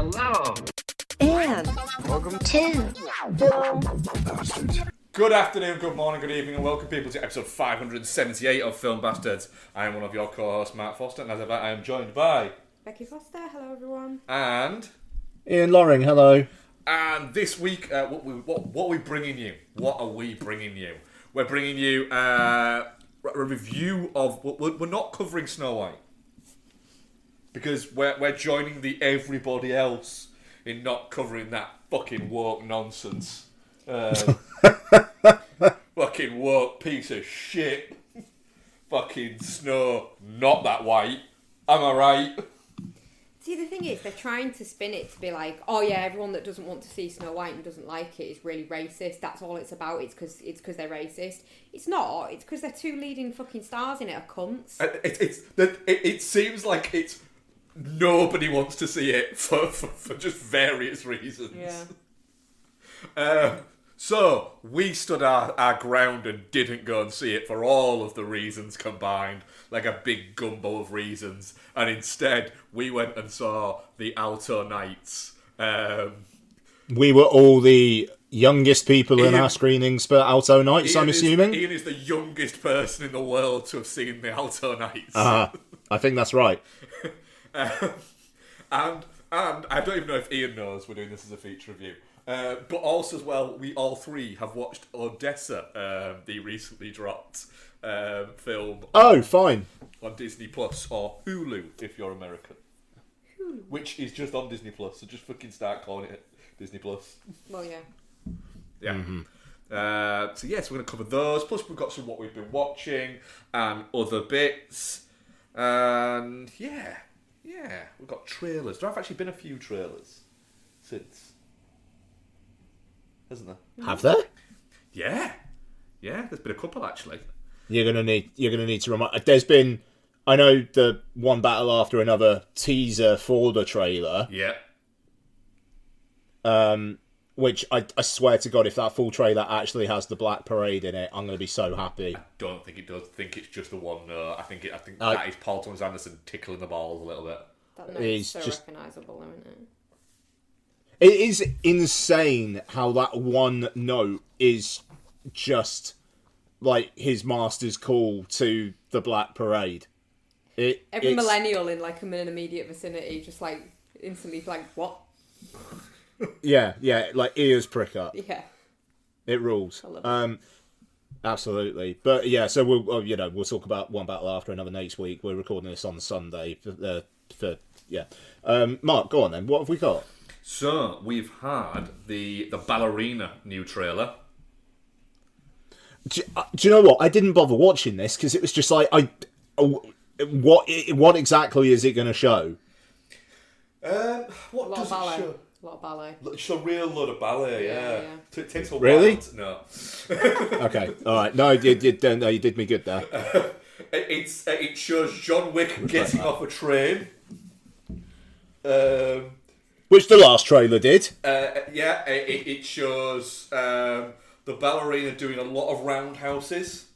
Hello. And welcome to Film Bastards. Good afternoon, good morning, good evening, and welcome people to episode 578 of Film Bastards. I am one of your co-hosts, Matt Foster, and as ever, I am joined by... Becky Foster, hello everyone. And... Ian Loring, hello. And this week, what are we bringing you? What are we bringing you? We're bringing you a review of... We're not covering Snow White. Because we're joining the everybody else in not covering that fucking woke nonsense. Fucking woke piece of shit. Fucking Snow, not that white. Am I right? See, the thing is, they're trying to spin it to be like, oh yeah, everyone that doesn't want to see Snow White and doesn't like it is really racist. That's all it's about. It's because they're racist. It's not. It's because their two leading fucking stars in it are cunts. It seems like it's nobody wants to see it for just various reasons. Yeah. So we stood our ground and didn't go and see it for all of the reasons combined, like a big gumbo of reasons, and instead we went and saw the Alto Nights. We were all the youngest people in our screenings for Alto Nights, I'm assuming? Ian is the youngest person in the world to have seen the Alto Nights. I think that's right. And I don't even know if Ian knows we're doing this as a feature review. But also as well, we all three have watched Odessa, the recently dropped film. Oh, fine. On Disney Plus or Hulu if you're American. Hulu. Which is just on Disney Plus, so just fucking start calling it Disney Plus. Well, yeah. Yeah. Mm-hmm. So yes, we're going to cover those. Plus we've got some what we've been watching and other bits. And yeah, we've got trailers. There have actually been a few trailers since, hasn't there? Have there? Yeah. There's been a couple actually. You're gonna need to remind. There's been, I know, the one battle after another teaser for the trailer. Yeah. Which I swear to God, if that full trailer actually has the Black Parade in it, I'm going to be so happy. I don't think it does. I think it's just the one. No, I think that is Paul Thomas Anderson tickling the balls a little bit. That note is so recognisable, isn't it? It is insane how that one note is just like his master's call to the Black Parade. Every millennial in like an immediate vicinity just like instantly like, what? Yeah, like ears prick up. Yeah. It rules. I love it. Absolutely. But yeah, so we'll talk about one battle after another next week. We're recording this on Sunday Mark, go on then. What have we got? So we've had the Ballerina new trailer. Do you know what? I didn't bother watching this because it was just like, what exactly is it going to show? What does it show? A lot of ballet. It's a real lot of ballet, yeah. It takes a while. Really? No. Okay, all right. No, you did me good there. It shows John Wick getting off a train. Which the last trailer did. It shows the ballerina doing a lot of roundhouses.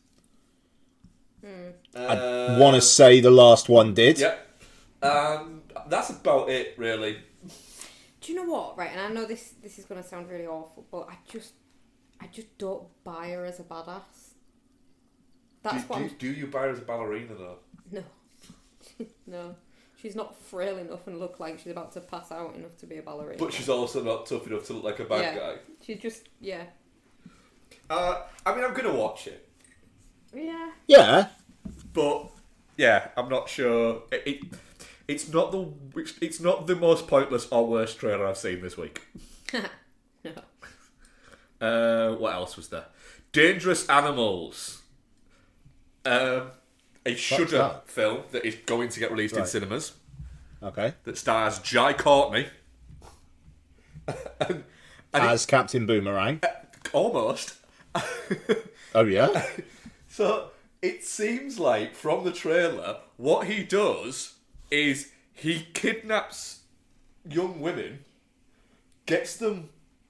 I want to say the last one did. Yeah. That's about it, really. Do you know what? Right, and I know this is going to sound really awful, but I just don't buy her as a badass. Do you buy her as a ballerina though? No. No. She's not frail enough and look like she's about to pass out enough to be a ballerina. But she's also not tough enough to look like a bad guy. She's just, yeah. I mean, I'm going to watch it. Yeah. Yeah. But, yeah, I'm not sure. It's not the most pointless or worst trailer I've seen this week. No. What else was there? Dangerous Animals. A Shudder film that is going to get released in cinemas. Okay. That stars Jai Courtney. As Captain Boomerang. Almost. Oh, yeah? So, it seems like, from the trailer, what he does is he kidnaps young women, gets them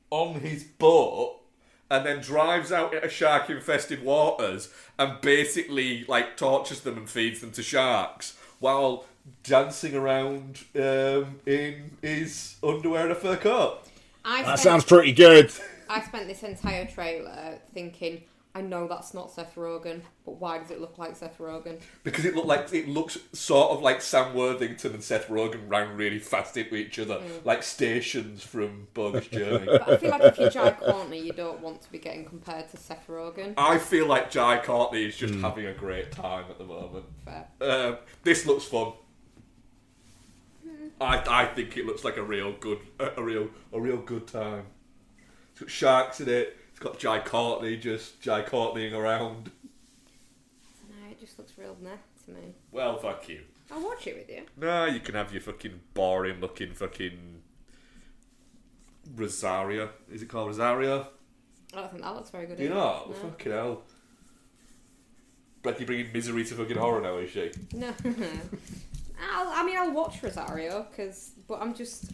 on his boat, and then drives out into shark-infested waters and basically, like, tortures them and feeds them to sharks while dancing around in his underwear and a fur coat. That sounds pretty good. I spent this entire trailer thinking, I know that's not Seth Rogen, but why does it look like Seth Rogen? Because it looks sort of like Sam Worthington and Seth Rogen ran really fast into each other, like stations from Bogus Journey. But I feel like if you're Jai Courtney, you don't want to be getting compared to Seth Rogen. I feel like Jai Courtney is just having a great time at the moment. Fair. This looks fun. I think it looks like a real good time. It's got sharks in it. It's got Jai Courtneying around. No, it just looks real meh to me. Well, fuck you. I'll watch it with you. No, you can have your fucking boring looking fucking Rosario. Is it called Rosario? I don't think that looks very good. You either. know, No. fucking hell. Becky bringing misery to fucking horror now, is she? No. I'll watch Rosario, but I'm just...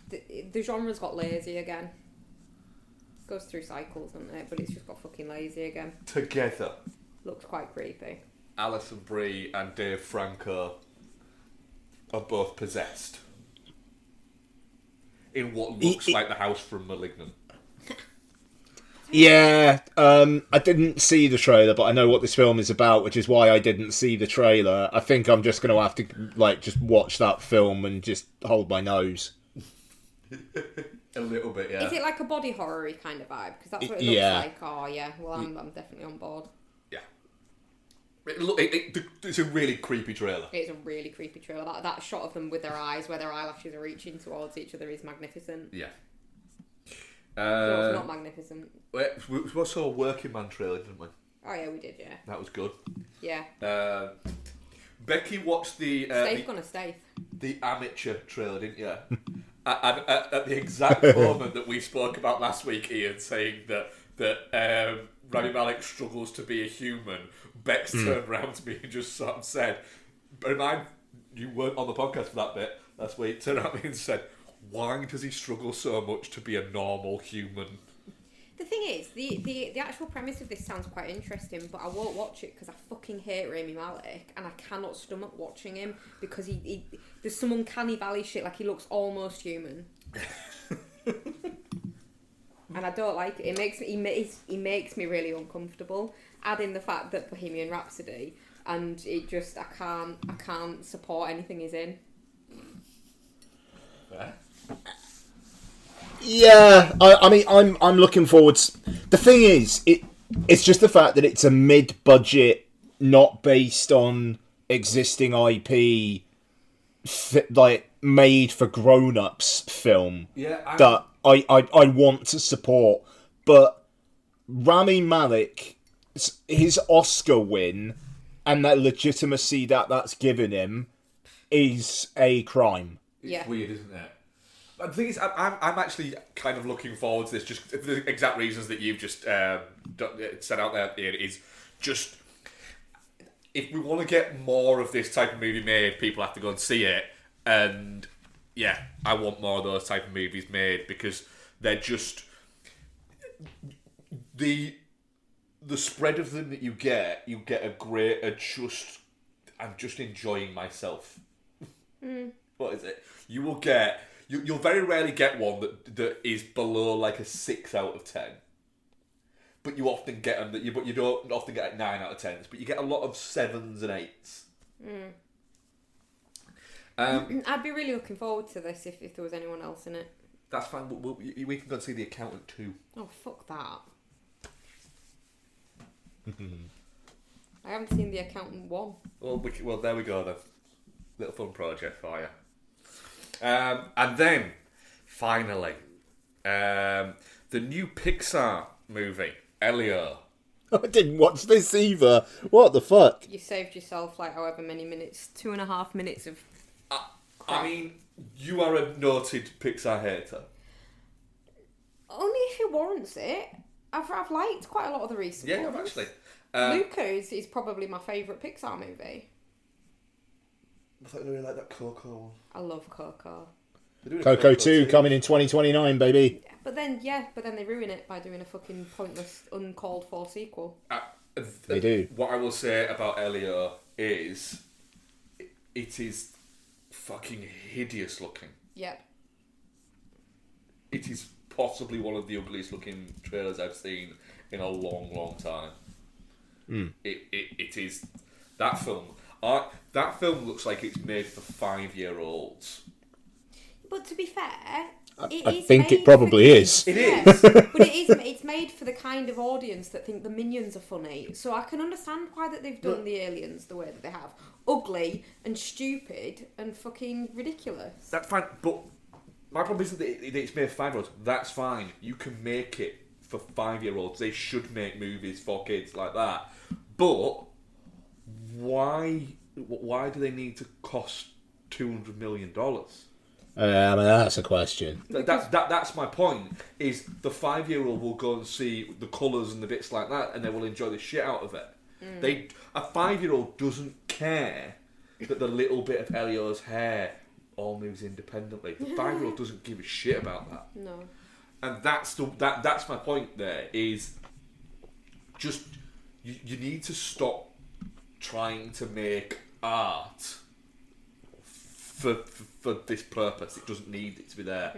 The genre's got lazy again. Goes through cycles, doesn't it? But it's just got fucking lazy again. Together, Looks quite creepy. Alison Brie and Dave Franco are both possessed in what looks like the house from Malignant. Yeah, I didn't see the trailer, but I know what this film is about, which is why I didn't see the trailer. I think I'm just going to have to just watch that film and just hold my nose. A little bit, yeah. Is it like a body horror-y kind of vibe? Because that's what it looks like. Oh, yeah. Well, I'm definitely on board. Yeah. It's a really creepy trailer. It's a really creepy trailer. That shot of them with their eyes, where their eyelashes are reaching towards each other, is magnificent. Yeah. No, it's not magnificent. We saw a Working Man trailer, didn't we? Oh, yeah, we did, yeah. That was good. Yeah. Becky watched the amateur trailer, didn't you? At the exact moment that we spoke about last week, Ian, saying that Rami Malek struggles to be a human, Bex turned round to me and just sort of said, bear in mind, you weren't on the podcast for that bit last week, turned around to me and said, why does he struggle so much to be a normal human? The thing is, the actual premise of this sounds quite interesting, but I won't watch it because I fucking hate Rami Malek, and I cannot stomach watching him because he there's some uncanny valley shit, like he looks almost human, and I don't like it. He makes me really uncomfortable. Add in the fact that Bohemian Rhapsody, and it just I can't support anything he's in. Yeah, I mean, I'm looking forward. The thing is, it's just the fact that it's a mid-budget, not based on existing IP, like made for grown-ups film that I want to support. But Rami Malek, his Oscar win, and that legitimacy that's given him, is a crime. It's weird, isn't it? The thing is, I'm actually kind of looking forward to this, just for the exact reasons that you've just set out there, Ian, is just, if we want to get more of this type of movie made, people have to go and see it, and yeah, I want more of those type of movies made, because they're just, the spread of them that you get a greater I'm just enjoying myself. What is it? You will get... You'll very rarely get one that is below like a 6 out of 10. But you often get them but you don't often get 9 out of 10s. But you get a lot of 7s and 8s. I'd be really looking forward to this if there was anyone else in it. That's fine. We can go and see The Accountant 2. Oh, fuck that. I haven't seen The Accountant 1. Well, there we go then. Little fun project for you. And then, finally, the new Pixar movie, Elio. I didn't watch this either. What the fuck? You saved yourself like however many minutes, 2.5 minutes of... I mean, you are a noted Pixar hater. Only if it warrants it. I've liked quite a lot of the recent ones. Yeah, actually. Luca is probably my favourite Pixar movie. I thought you really like that Coco one. I love Coco. Coco 2 coming in 2029, baby. But then they ruin it by doing a fucking pointless, uncalled for sequel. They do. What I will say about Elio is, it is fucking hideous looking. Yep. It is possibly one of the ugliest looking trailers I've seen in a long, long time. It is that film. That film looks like it's made for 5-year-olds. But to be fair, I think it probably is. It yeah, is. but it's made for the kind of audience that think the Minions are funny. So I can understand why that they've done the aliens the way that they have. Ugly and stupid and fucking ridiculous. That's fine, but my problem isn't that it's made for 5-year-olds. That's fine. You can make it for 5-year-olds. They should make movies for kids like that. But why do they need to cost $200 million? I mean, that's a question. That's my point. Is the 5-year-old will go and see the colours and the bits like that, and they will enjoy the shit out of it. A 5-year-old doesn't care that the little bit of Elio's hair all moves independently. The 5-year-old doesn't give a shit about that. No. And that's my point. There is just you need to stop trying to make art for this purpose. It doesn't need it to be there.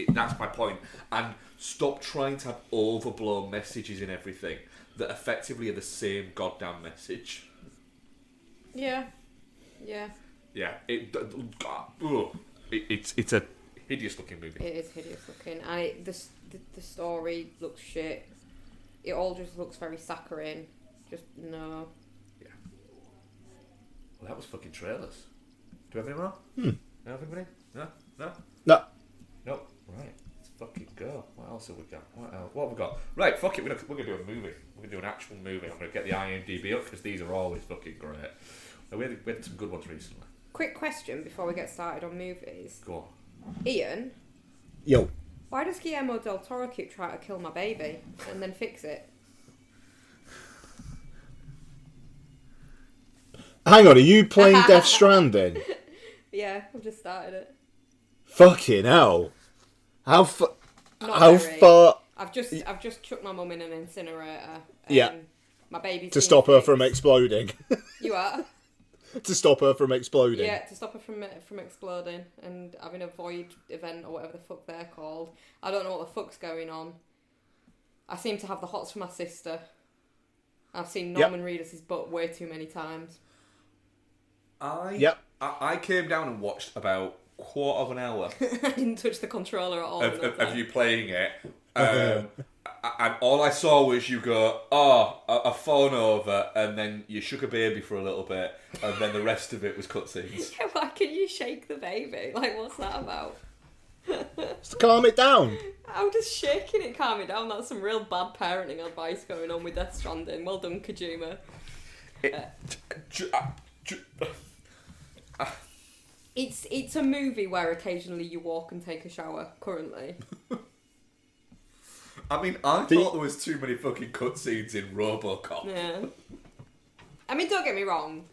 That's my point. And stop trying to have overblown messages in everything that effectively are the same goddamn message. Yeah. Yeah. It's a hideous looking movie. It is hideous looking, and the story looks shit. It all just looks very saccharine. Just no. Yeah. Well, that was fucking trailers. Do we have any more? No, everybody? No? No. No. Right. Let's fucking go. What else have we got? What have we got? Right, fuck it. We're gonna do a movie. We're gonna do an actual movie. I'm gonna get the IMDb up because these are always fucking great. We had some good ones recently. Quick question before we get started on movies. Go on. Ian, Yo. why does Guillermo del Toro keep trying to kill my baby and then fix it? Hang on, are you playing Death Stranding? Yeah, I've just started it. Fucking hell. How far... I've just chucked my mum in an incinerator. Yeah. My baby's To stop her from fixed. exploding. You are? To stop her from exploding. Yeah, to stop her from exploding and having a void event or whatever the fuck they're called. I don't know what the fuck's going on. I seem to have the hots for my sister. I've seen Norman Reedus' butt way too many times. I came down and watched about quarter of an hour I didn't touch the controller at all. of you playing it. And all I saw was you go, a phone over, and then you shook a baby for a little bit, and then the rest of it was cutscenes. Yeah, why can you shake the baby? Like, what's that about? Just to calm it down. I'm just shaking it, calm it down. That's some real bad parenting advice going on with Death Stranding. Well done, Kojima. It's a movie where occasionally you walk and take a shower, currently. I mean, I thought there was too many fucking cutscenes in RoboCop. Yeah. I mean, don't get me wrong.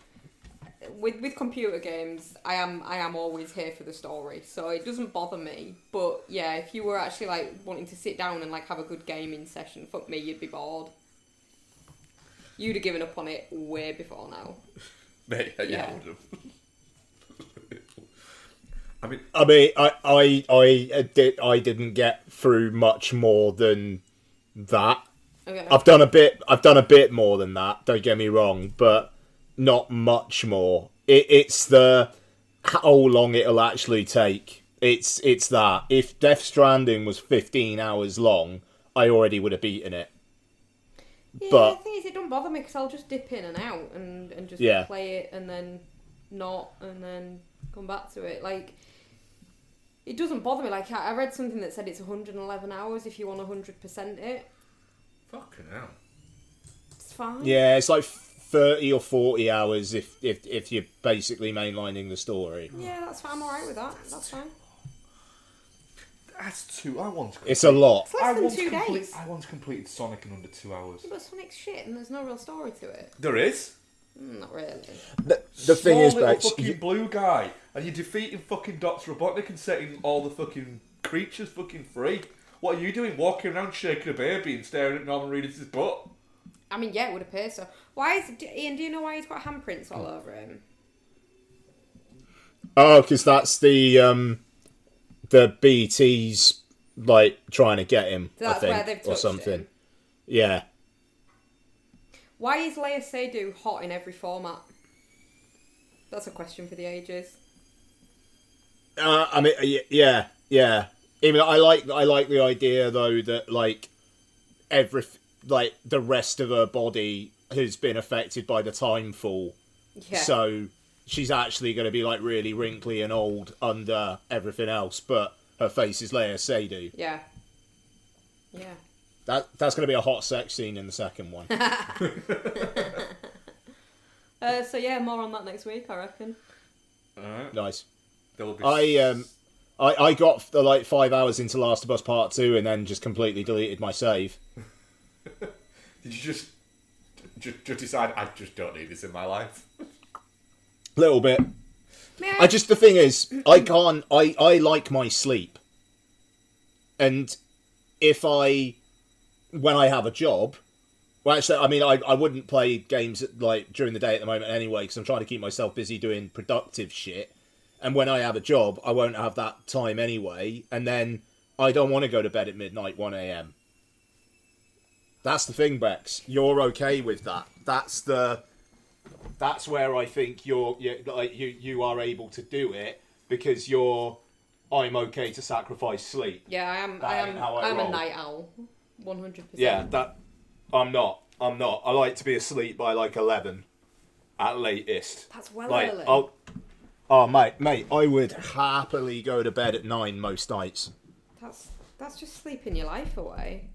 With computer games, I am always here for the story, so it doesn't bother me. But yeah, if you were actually like wanting to sit down and like have a good gaming session, fuck me, you'd be bored. You'd have given up on it way before now. Mate, yeah. I would have. I didn't get through much more than that. Okay. I've done a bit more than that, don't get me wrong, but not much more. It's the how long it'll actually take. It's that. If Death Stranding was 15 hours long, I already would have beaten it. Yeah, but the thing is, it don't bother me because I'll just dip in and out and just play it and then not and then come back to it. Like, it doesn't bother me. Like, I read something that said it's 111 hours if you want 100% it. Fucking hell. It's fine. Yeah, it's like 30 or 40 hours if you're basically mainlining the story. Yeah, that's fine. I'm alright with that. That's fine. That's two. I once. It's a lot. It's less than 2 days. I once completed Sonic in under 2 hours. Yeah, but Sonic's shit and there's no real story to it. There is. Not really. The thing is, little Bex, fucking blue guy, and you're defeating fucking Dr. Robotnik and setting all the fucking creatures fucking free. What are you doing? Walking around shaking a baby and staring at Norman Reedus' butt? I mean, yeah, it would appear so. Why is Ian? Do you know why he's got handprints all over him? Oh, because that's the BT's like trying to get him. So that's I think, where they've touched or something. him. Yeah. Why is Leia Seydoux hot in every format? That's a question for the ages. I mean, yeah. Even I like the idea though that like the rest of her body has been affected by the time fall. Yeah. So she's actually going to be like really wrinkly and old under everything else, but her face is Leia Seydoux. Yeah. Yeah. That's going to be a hot sex scene in the second one. So yeah, more on that next week, I reckon. Alright. Nice. There will be I got the like 5 hours into Last of Us Part 2 and then just completely deleted my save. Did you just decide I just don't need this in my life? Little bit. Yeah. The thing is, I like my sleep. And when I have a job, well, actually, I mean, I wouldn't play games like during the day at the moment anyway, because I'm trying to keep myself busy doing productive shit. And when I have a job, I won't have that time anyway. And then I don't want to go to bed at midnight, 1 a.m. That's the thing, Bex. You're okay with that. That's where I think you are able to do it because I'm okay to sacrifice sleep. Yeah, I'm a night owl. 100%. Yeah, I'm not. I like to be asleep by like 11 at latest. That's well like, early. Oh, mate, I would happily go to bed at 9 most nights. That's just sleeping your life away.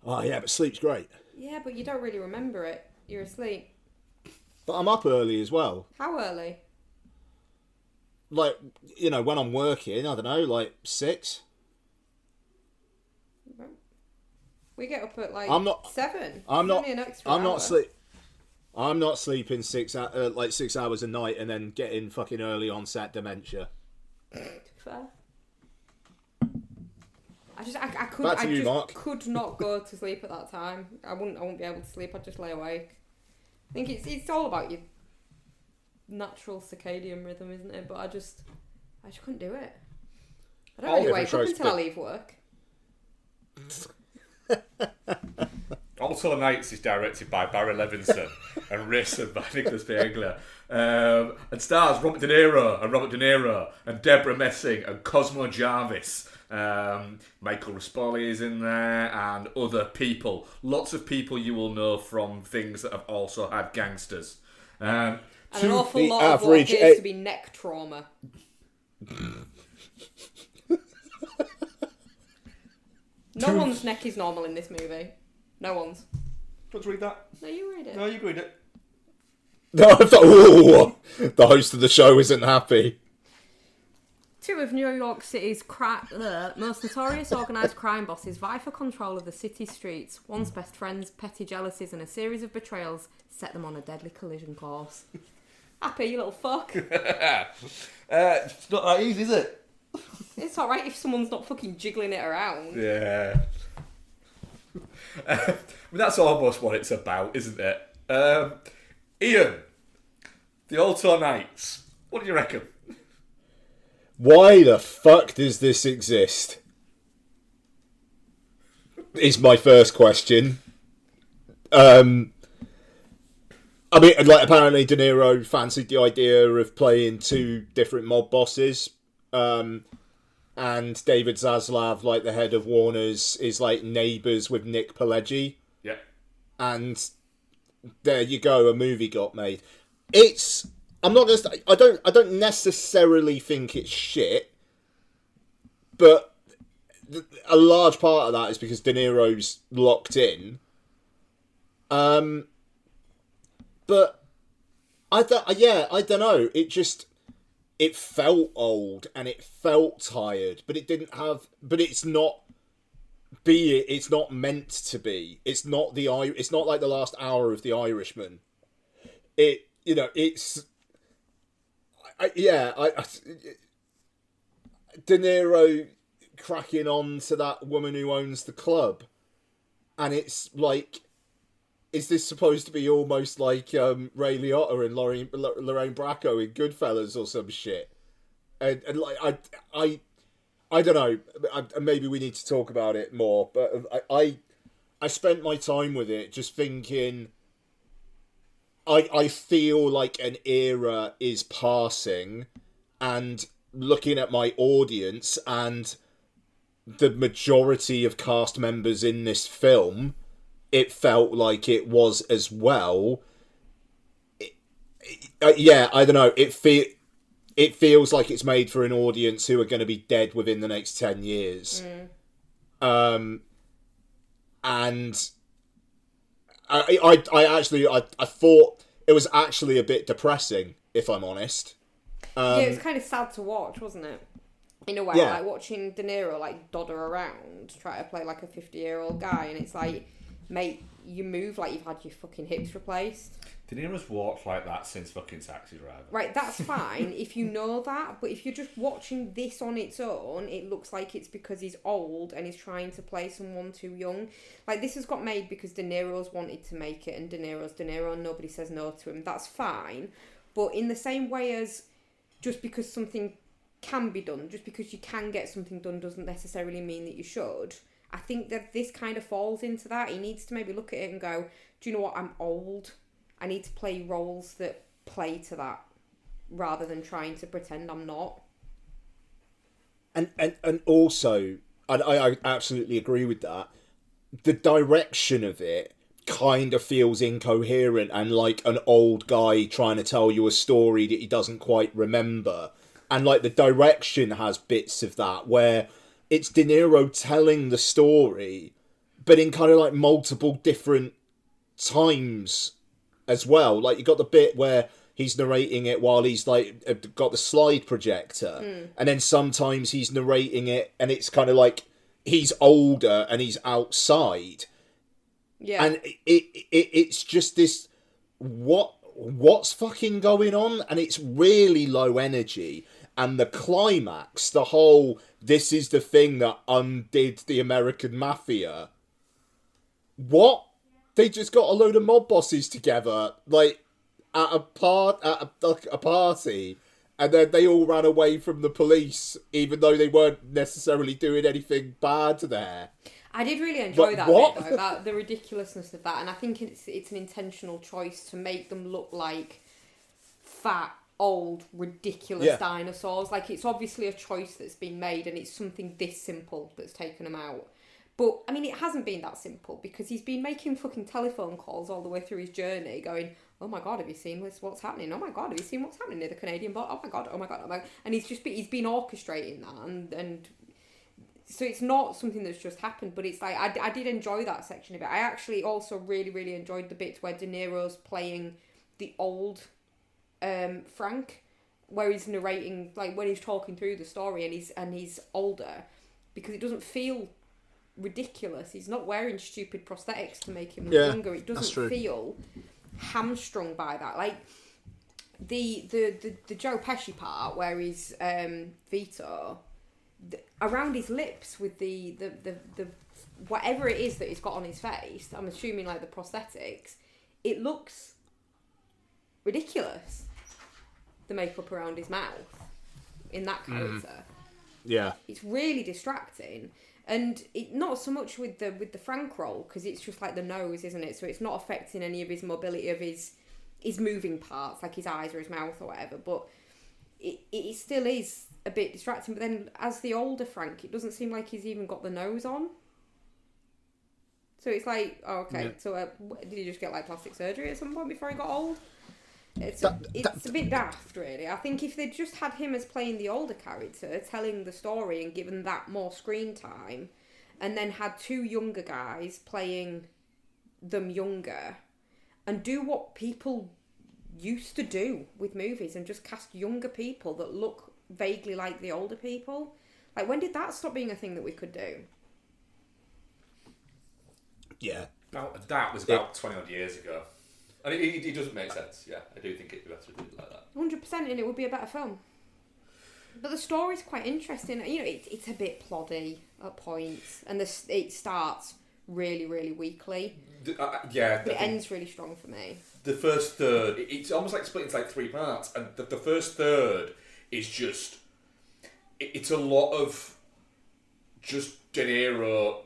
Oh, yeah, but sleep's great. Yeah, but you don't really remember it. You're asleep. But I'm up early as well. How early? Like, when I'm working, I don't know, like 6. We get up at like I'm not, 7. I'm It's not. only an extra I'm hour. not I'm not sleeping 6 hours a night and then getting fucking early onset dementia. Fair. I could not go to sleep at that time. I wouldn't be able to sleep. I'd just lay awake. I think it's all about your natural circadian rhythm, isn't it? But I just couldn't do it. I don't really wake up until I leave work. Alto Nights is directed by Barry Levinson and written by Nicholas Piegler. And stars Robert De Niro and Deborah Messing and Cosmo Jarvis. Michael Rispoli is in there and other people. Lots of people you will know from things that have also had gangsters. And an awful lot of what appears to be neck trauma. No one's neck is normal in this movie. No one's. Do you want to read that? No, you read it. No, you read it. No, I thought, ooh, the host of the show isn't happy. 2 of New York City's most notorious organised crime bosses vie for control of the city streets. One's best friends, petty jealousies and a series of betrayals set them on a deadly collision course. Happy, you little fuck. It's not that easy, is it? It's alright if someone's not fucking jiggling it around. Yeah. I mean, that's almost what it's about, isn't it? Ian, the Alto Nights. What do you reckon? Why the fuck does this exist? Is my first question. I mean, like, apparently De Niro fancied the idea of playing 2 different mob bosses. And David Zaslav, like the head of Warner's, is like neighbours with Nick Pileggi. Yeah. And there you go, a movie got made. I'm not gonna. I don't necessarily think it's shit, but a large part of that is because De Niro's locked in. But I don't know. It felt old and it felt tired, but it didn't have. But it's not. It's not meant to be. It's not like the last hour of The Irishman. It's. De Niro cracking on to that woman who owns the club, and it's like is this supposed to be almost like Ray Liotta and Lorraine Bracco in Goodfellas or some shit? And like I don't know. Maybe we need to talk about it more. But I spent my time with it just thinking. I feel like an era is passing, and looking at my audience and the majority of cast members in this film, it felt like it was as well. Yeah, I don't know. It feels like it's made for an audience who are going to be dead within the next 10 years. And I actually thought it was actually a bit depressing, if I'm honest. Yeah, it was kind of sad to watch, wasn't it? In a way, Yeah. like watching De Niro like dodder around, try to play like a 50-year-old guy, and it's like, mate, you move like you've had your fucking hips replaced. De Niro's walked like that since fucking Taxi Driver. Right, that's fine if you know that, but if you're just watching this on its own, it looks like it's because he's old and he's trying to play someone too young. Like, this has got made because De Niro's wanted to make it, and De Niro's De Niro, and nobody says no to him. That's fine, but in the same way as just because something can be done, just because you can get something done doesn't necessarily mean that you should. I think that this kind of falls into that. He needs to maybe look at it and go, do you know what, I'm old. I need to play roles that play to that rather than trying to pretend I'm not. And also, I absolutely agree with that. The direction of it kind of feels incoherent and like an old guy trying to tell you a story that he doesn't quite remember. And like the direction has bits of that where it's De Niro telling the story, but in kind of like multiple different times as well. Like you got the bit where he's narrating it while he's like got the slide projector, and then sometimes he's narrating it and it's kind of like he's older and he's outside. Yeah. And it's just this what's fucking going on, and it's really low energy. And the climax, the whole this is the thing that undid the American mafia. What? They just got a load of mob bosses together, like at a party, and then they all ran away from the police, even though they weren't necessarily doing anything bad there. I did really enjoy that what? bit, though, about the ridiculousness of that, and I think it's an intentional choice to make them look like fat, old, ridiculous dinosaurs. Like, it's obviously a choice that's been made, and it's something this simple that's taken them out. But, I mean, it hasn't been that simple, because he's been making fucking telephone calls all the way through his journey, going, oh my God, have you seen this? What's happening? Oh my God, have you seen what's happening near the Canadian border? Oh my God, oh my God, oh my God. And he's been orchestrating that, and so it's not something that's just happened, but it's like, I did enjoy that section of it. I actually also really, really enjoyed the bits where De Niro's playing the old Frank, where he's narrating, like, when he's talking through the story, and he's older, because it doesn't feel ridiculous. He's not wearing stupid prosthetics to make him look younger. It doesn't feel hamstrung by that. Like the Joe Pesci part where he's Vito, around his lips with the whatever it is that he's got on his face, I'm assuming like the prosthetics, it looks ridiculous. The makeup around his mouth in that character. Yeah. It's really distracting. And it not so much with the Frank role, because it's just like the nose, isn't it? So it's not affecting any of his mobility of his moving parts, like his eyes or his mouth or whatever. But it still is a bit distracting. But then as the older Frank, it doesn't seem like he's even got the nose on. So it's like, oh, okay. Yeah. So did he just get like plastic surgery at some point before he got old? It's a bit daft, really. I think if they'd just had him as playing the older character, telling the story and given that more screen time, and then had two younger guys playing them younger, and do what people used to do with movies and just cast younger people that look vaguely like the older people. Like, when did that stop being a thing that we could do? Yeah. That was about 20 odd years ago. And it doesn't make sense, yeah. I do think it'd be better to do it like that. 100%, and it would be a better film. But the story's quite interesting. You know, it's a bit ploddy at points, and it starts really, really weakly. Yeah. But it ends really strong for me. The first third, it's almost like split into like 3 parts, and the first third is just, it's a lot of just De Niro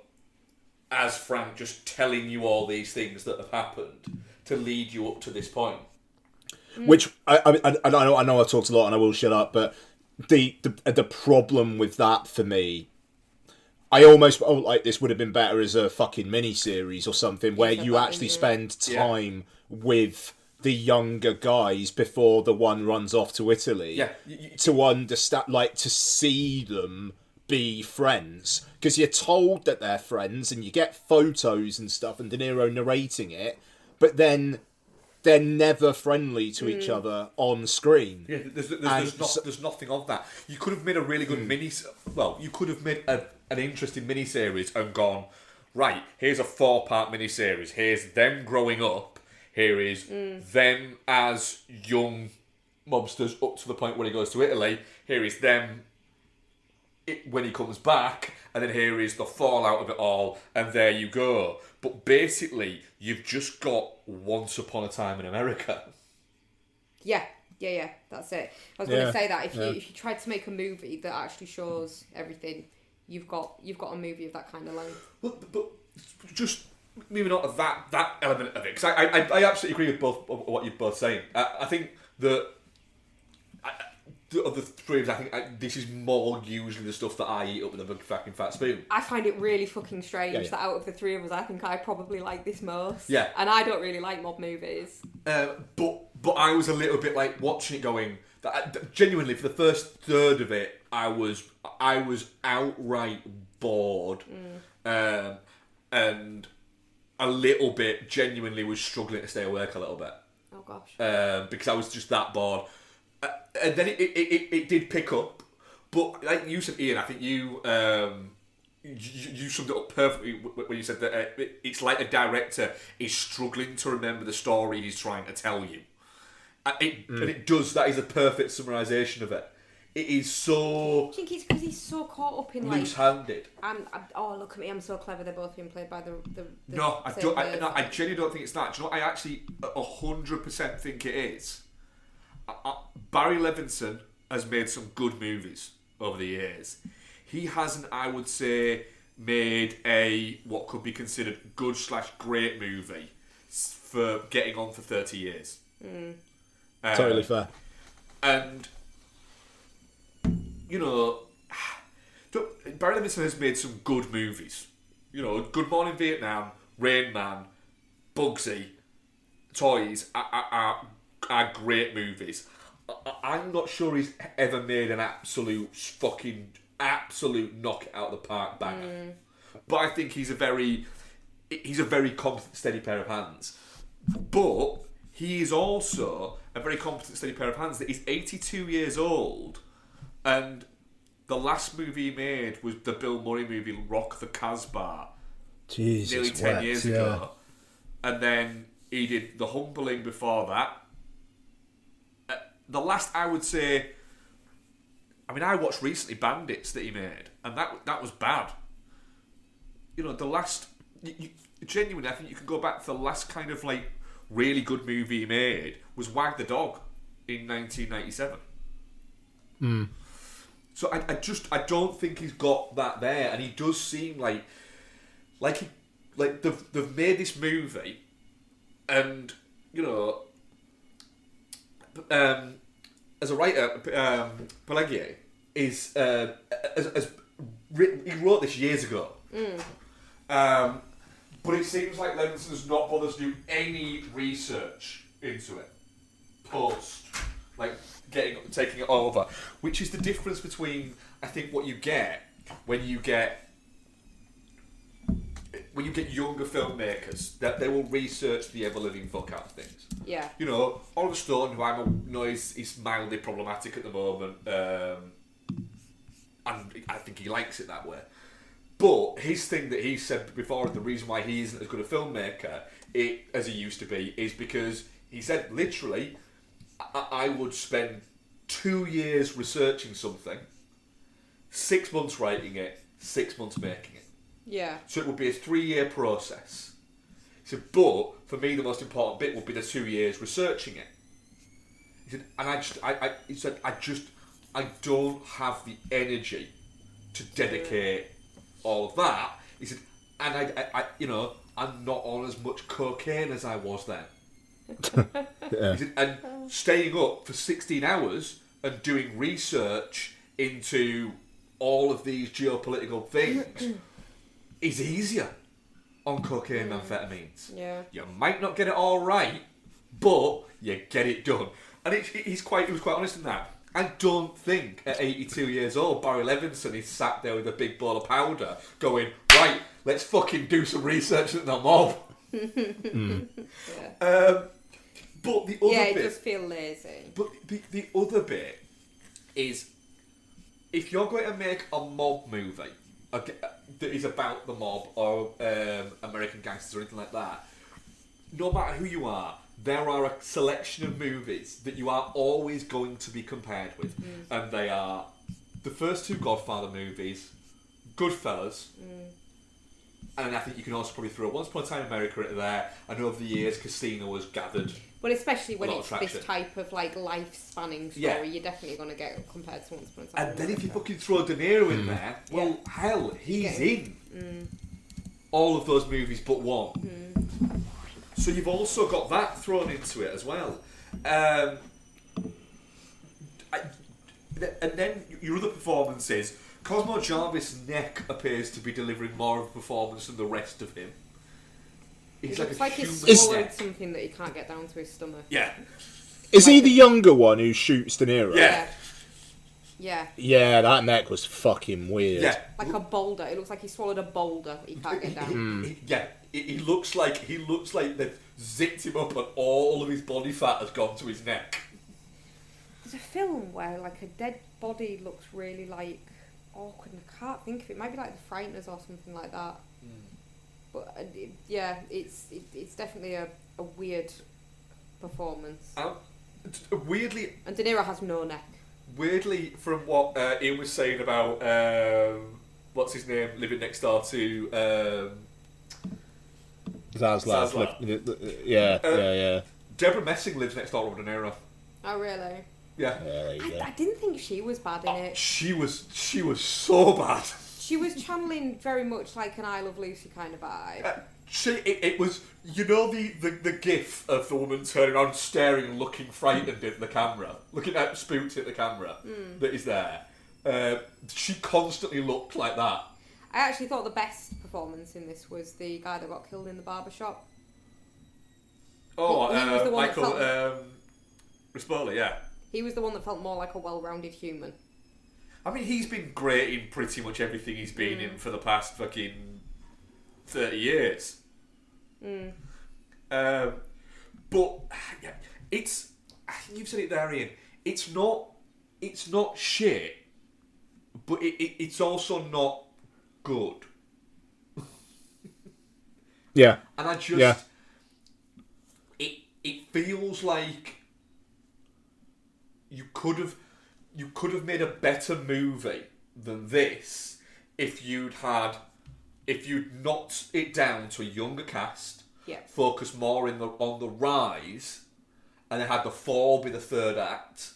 as Frank just telling you all these things that have happened to lead you up to this point. Which I know I've talked a lot and I will shut up, but the problem with that for me, I almost felt like this would have been better as a fucking mini-series or something where you actually spend time with the younger guys before the one runs off to Italy. Yeah. To understand, like, to see them be friends. Because you're told that they're friends and you get photos and stuff and De Niro narrating it, but then they're never friendly to each other on screen. Yeah, there's nothing of that. You could have made a really good you could have made an interesting mini-series and gone, right, here's a 4-part mini-series. Here's them growing up. Here is them as young mobsters up to the point where he goes to Italy. Here is them when he comes back. And then here is the fallout of it all. And there you go. But basically, you've just got Once Upon a Time in America. Yeah, that's it. I was going to say that if you tried to make a movie that actually shows everything, you've got a movie of that kind of length. But just moving on to that element of it, because I absolutely agree with both of what you're both saying. I think that of the three of us, I think this is more usually the stuff that I eat up with a big fucking fat spoon. I find it really fucking strange that out of the three of us, I think I probably like this most. Yeah. And I don't really like mob movies. But I was a little bit like watching it going, genuinely, for the first third of it, I was outright bored. And a little bit genuinely was struggling to stay awake a little bit. Oh gosh. Because I was just that bored. And then it did pick up, but like you said, Ian, I think you summed it up perfectly when you said that it's like a director is struggling to remember the story he's trying to tell you. And it does. That is a perfect summarisation of it. It is so. I think it's because he's so caught up in loose-handed. Oh, look at me! I'm so clever. They're both being played by the No, I don't. I genuinely don't think it's that. Do you know what I actually 100% think it is? Barry Levinson has made some good movies over the years. He hasn't, I would say, made a what could be considered good/great movie for getting on for 30 years. Totally fair. And you know, Barry Levinson has made some good movies. You know, Good Morning Vietnam, Rain Man, Bugsy, Toys are great movies. I'm not sure he's ever made an absolute knock it out of the park banger. But I think he's a very competent, steady pair of hands. But he is also a very competent, steady pair of hands that he's 82 years old, and the last movie he made was the Bill Murray movie Rock the Casbah, nearly 10 years ago. And then he did The Humbling before that. The last, I would say, I watched recently Bandits that he made, and that was bad. You know, the last, genuinely, I think you could go back to the last kind of like really good movie he made was Wag the Dog in 1997. So I don't think he's got that there, and he does seem like they've made this movie, and you know. As a writer, Pelagier is he wrote this years ago, but it seems like Levinson's not bothered to do any research into it post, like taking it over, which is the difference between I think what you get when you get younger filmmakers, that they will research the ever-living fuck out of things. Yeah. You know, Oliver Stone, who I know is mildly problematic at the moment, and I think he likes it that way. But his thing that he said before, the reason why he isn't as good a filmmaker as he used to be, is because he said, literally, I would spend 2 years researching something, 6 months writing it, 6 months making it. Yeah. So it would be a 3-year process. He said, but for me, the most important bit would be the 2 years researching it. He said, and I don't have the energy to dedicate all of that. He said, and I'm not on as much cocaine as I was then. Yeah. He said, and staying up for 16 hours and doing research into all of these geopolitical things is easier on cocaine and amphetamines. Yeah. You might not get it all right, but you get it done. And he was quite honest in that. I don't think at 82 years old, Barry Levinson is sat there with a big ball of powder going, right, let's fucking do some research at the mob. But the other it bit... does feel lazy. But the other bit is, if you're going to make a mob movie that is about the mob or American gangsters or anything like that, no matter who you are, there are a selection of movies that you are always going to be compared with. And they are the first 2 Godfather movies, Goodfellas, and I think you can also probably throw Once Upon a Time in America into there, and over the years Casino has gathered. Well, especially when a lot it's of traction. this type of like life-spanning story, Yeah. you're definitely going to get compared to Once Upon a Time. And then if you fucking throw De Niro in there, well, hell, he's in all of those movies but one. So you've also got that thrown into it as well. And then your other performances, Cosmo Jarvis' neck appears to be delivering more of a performance than the rest of him. He's It looks like he's human swallowed neck. something that he can't get down to his stomach. Yeah. Is he the younger one who shoots De Niro? Yeah. Yeah. Yeah, that neck was fucking weird. Yeah. Like a boulder. It looks like he swallowed a boulder that he can't get down. He looks like they've zipped him up and all of his body fat has gone to his neck. There's a film where like a dead body looks really like awkward and I can't think of it. It might be like The Frighteners or something like that. But it's definitely a weird performance. Weirdly, And De Niro has no neck. Weirdly, from what Ian was saying about what's his name living next door to Zaslav. Yeah. Deborah Messing lives next door to De Niro. Oh really? Yeah. There you go. I didn't think she was bad in it. She was so bad. She was channeling very much like an I Love Lucy kind of vibe. It was, you know, the gif of the woman turning around, staring and looking frightened at the camera, looking out spooked at the camera that is there. She constantly looked like that. I actually thought the best performance in this was the guy that got killed in the barber shop. Oh, He was the one that Michael felt- Rispoli, yeah. He was the one that felt more like a well-rounded human. I mean, he's been great in pretty much everything he's been in for the past fucking 30 years. But yeah, it's, you've said it there, Ian. It's not shit, but it's also not good. Yeah. And I just it feels like you could have made a better movie than this if you'd knocked it down to a younger cast, focused more on the rise, and then had the fall be the third act,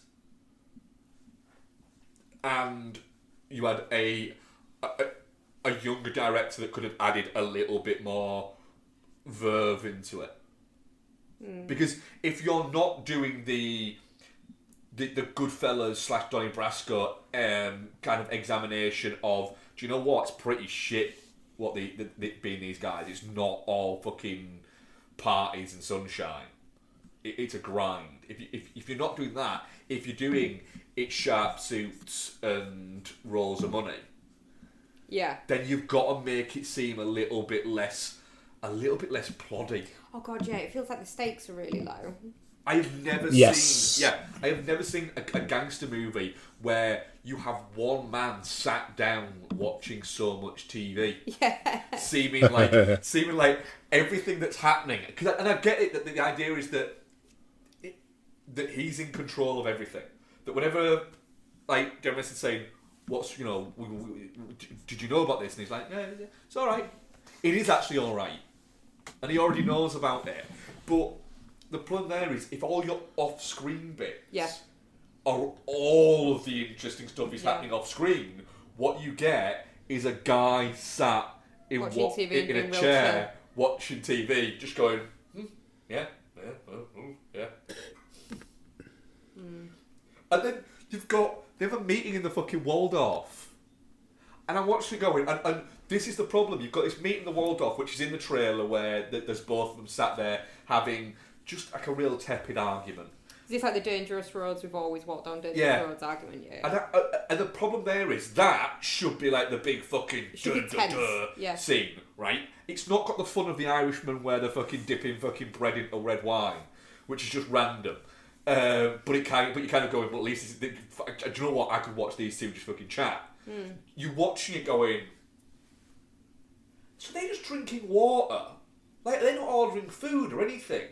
and you had a younger director that could have added a little bit more verve into it. Because if you're not doing the Goodfellas / Donnie Brasco kind of examination of, do you know what, it's pretty shit what they being these guys. It's not all fucking parties and sunshine. It's a grind. If you're not doing that, if you're doing it's sharp suits and rolls of money, then you've got to make it seem a little bit less ploddy. Oh god, yeah, it feels like the stakes are really low. I have never seen a gangster movie where you have one man sat down watching so much TV. Yeah. Seeming like everything that's happening. And I get it that the idea is that he's in control of everything. That whenever, like Jeremy is saying, what's, did you know about this? And he's like, yeah, it's all right. It is actually all right, and he already knows about it. But the problem there is, if all your off-screen bits are all of the interesting stuff is happening off-screen, what you get is a guy sat in a chair watching TV, just going, yeah. And then they have a meeting in the fucking Waldorf. And I'm watching it going, and this is the problem. You've got this meeting in the Waldorf, which is in the trailer, where there's both of them sat there having just like a real tepid argument. Is this like the dangerous roads we've always walked down dangerous roads argument? Yeah. And the problem there is that should be like the big fucking scene, right? It's not got the fun of The Irishman where they're fucking dipping fucking bread into red wine, which is just random. But you kind of going, well, at least do you know what? I could watch these two just fucking chat. You watching it going, so they're just drinking water, like they're not ordering food or anything.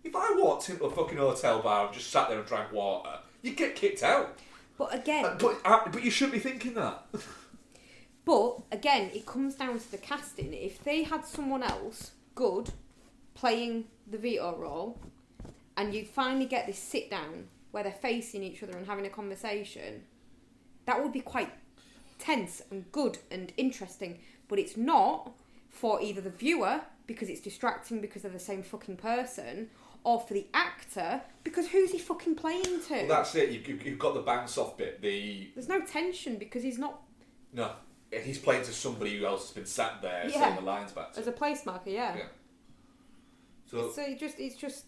If I walked into a fucking hotel bar and just sat there and drank water, you'd get kicked out. But again, but you shouldn't be thinking that. But again, it comes down to the casting. If they had someone else good playing the veto role, and you finally get this sit down where they're facing each other and having a conversation, that would be quite tense and good and interesting. But it's not for either the viewer, because it's distracting because they're the same fucking person, or for the actor, because who's he fucking playing to? Well, that's it. You've got the bounce off bit. There's no tension because he's not... No. He's playing to somebody who else has been sat there saying the lines back to him. As a place marker, yeah. So it's just...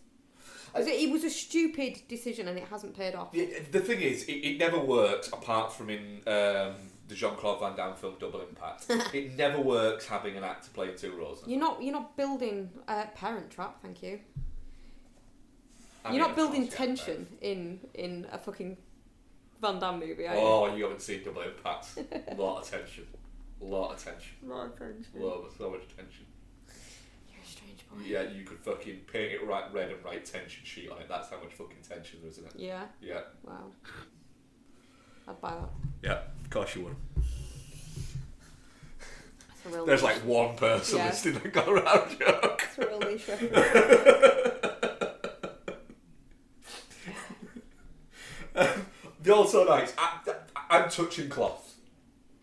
It was a stupid decision and it hasn't paid off. Yeah, the thing is, it never works apart from in the Jean-Claude Van Damme film Double Impact. It never works having an actor playing two roles. You're not building Parent Trap, thank you. You're not building tension in a fucking Van Damme movie, are you? Oh, you haven't seen Double Impact. A lot of tension. A lot of tension. So much tension. You're a strange boy. Yeah, you could fucking paint it red and write tension sheet on it. That's how much fucking tension there is in it. Yeah? Yeah. Wow. I'd buy that. Yeah, of course you would. That's a real There's niche. like one person listening that got around joke. It's a real niche. They're all so nice. I'm touching cloth.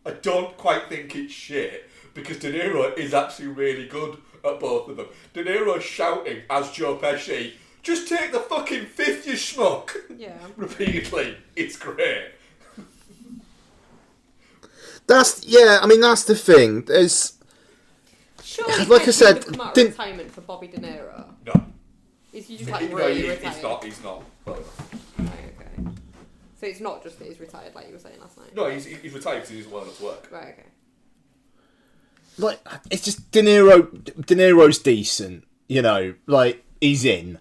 I don't quite think it's shit because De Niro is actually really good at both of them. De Niro's shouting as Joe Pesci, "Just take the fucking fifth, you schmuck!" Yeah. Repeatedly. It's great. That's the thing. There's, Surely like I said, come out of retirement for Bobby De Niro. No. Is he just like really retired? He's not. Well, right, okay. So it's not just that he's retired like you were saying last night? no, he's retired because he doesn't want to work. Right, okay. like, it's just De Niro's decent, like, he's in.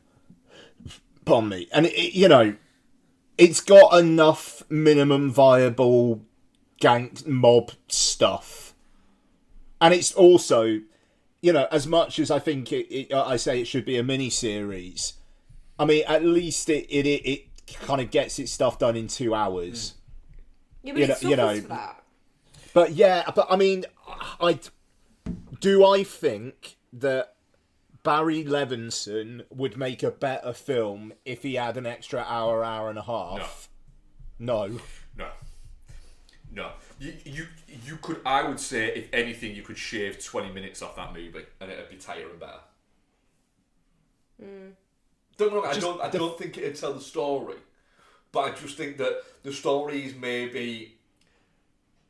Pardon me. And, it's got enough minimum viable gang mob stuff. And it's also, as much as I think I say it should be a mini-series, I mean, at least it kind of gets its stuff done in 2 hours. Yeah, but it suffers for that. But I mean, I think that Barry Levinson would make a better film if he had an extra hour and a half? No. You could. I would say, if anything, you could shave 20 minutes off that movie, and it'd be tighter and better. Don't get me wrong, I don't think it'd tell the story, but I just think that the story is maybe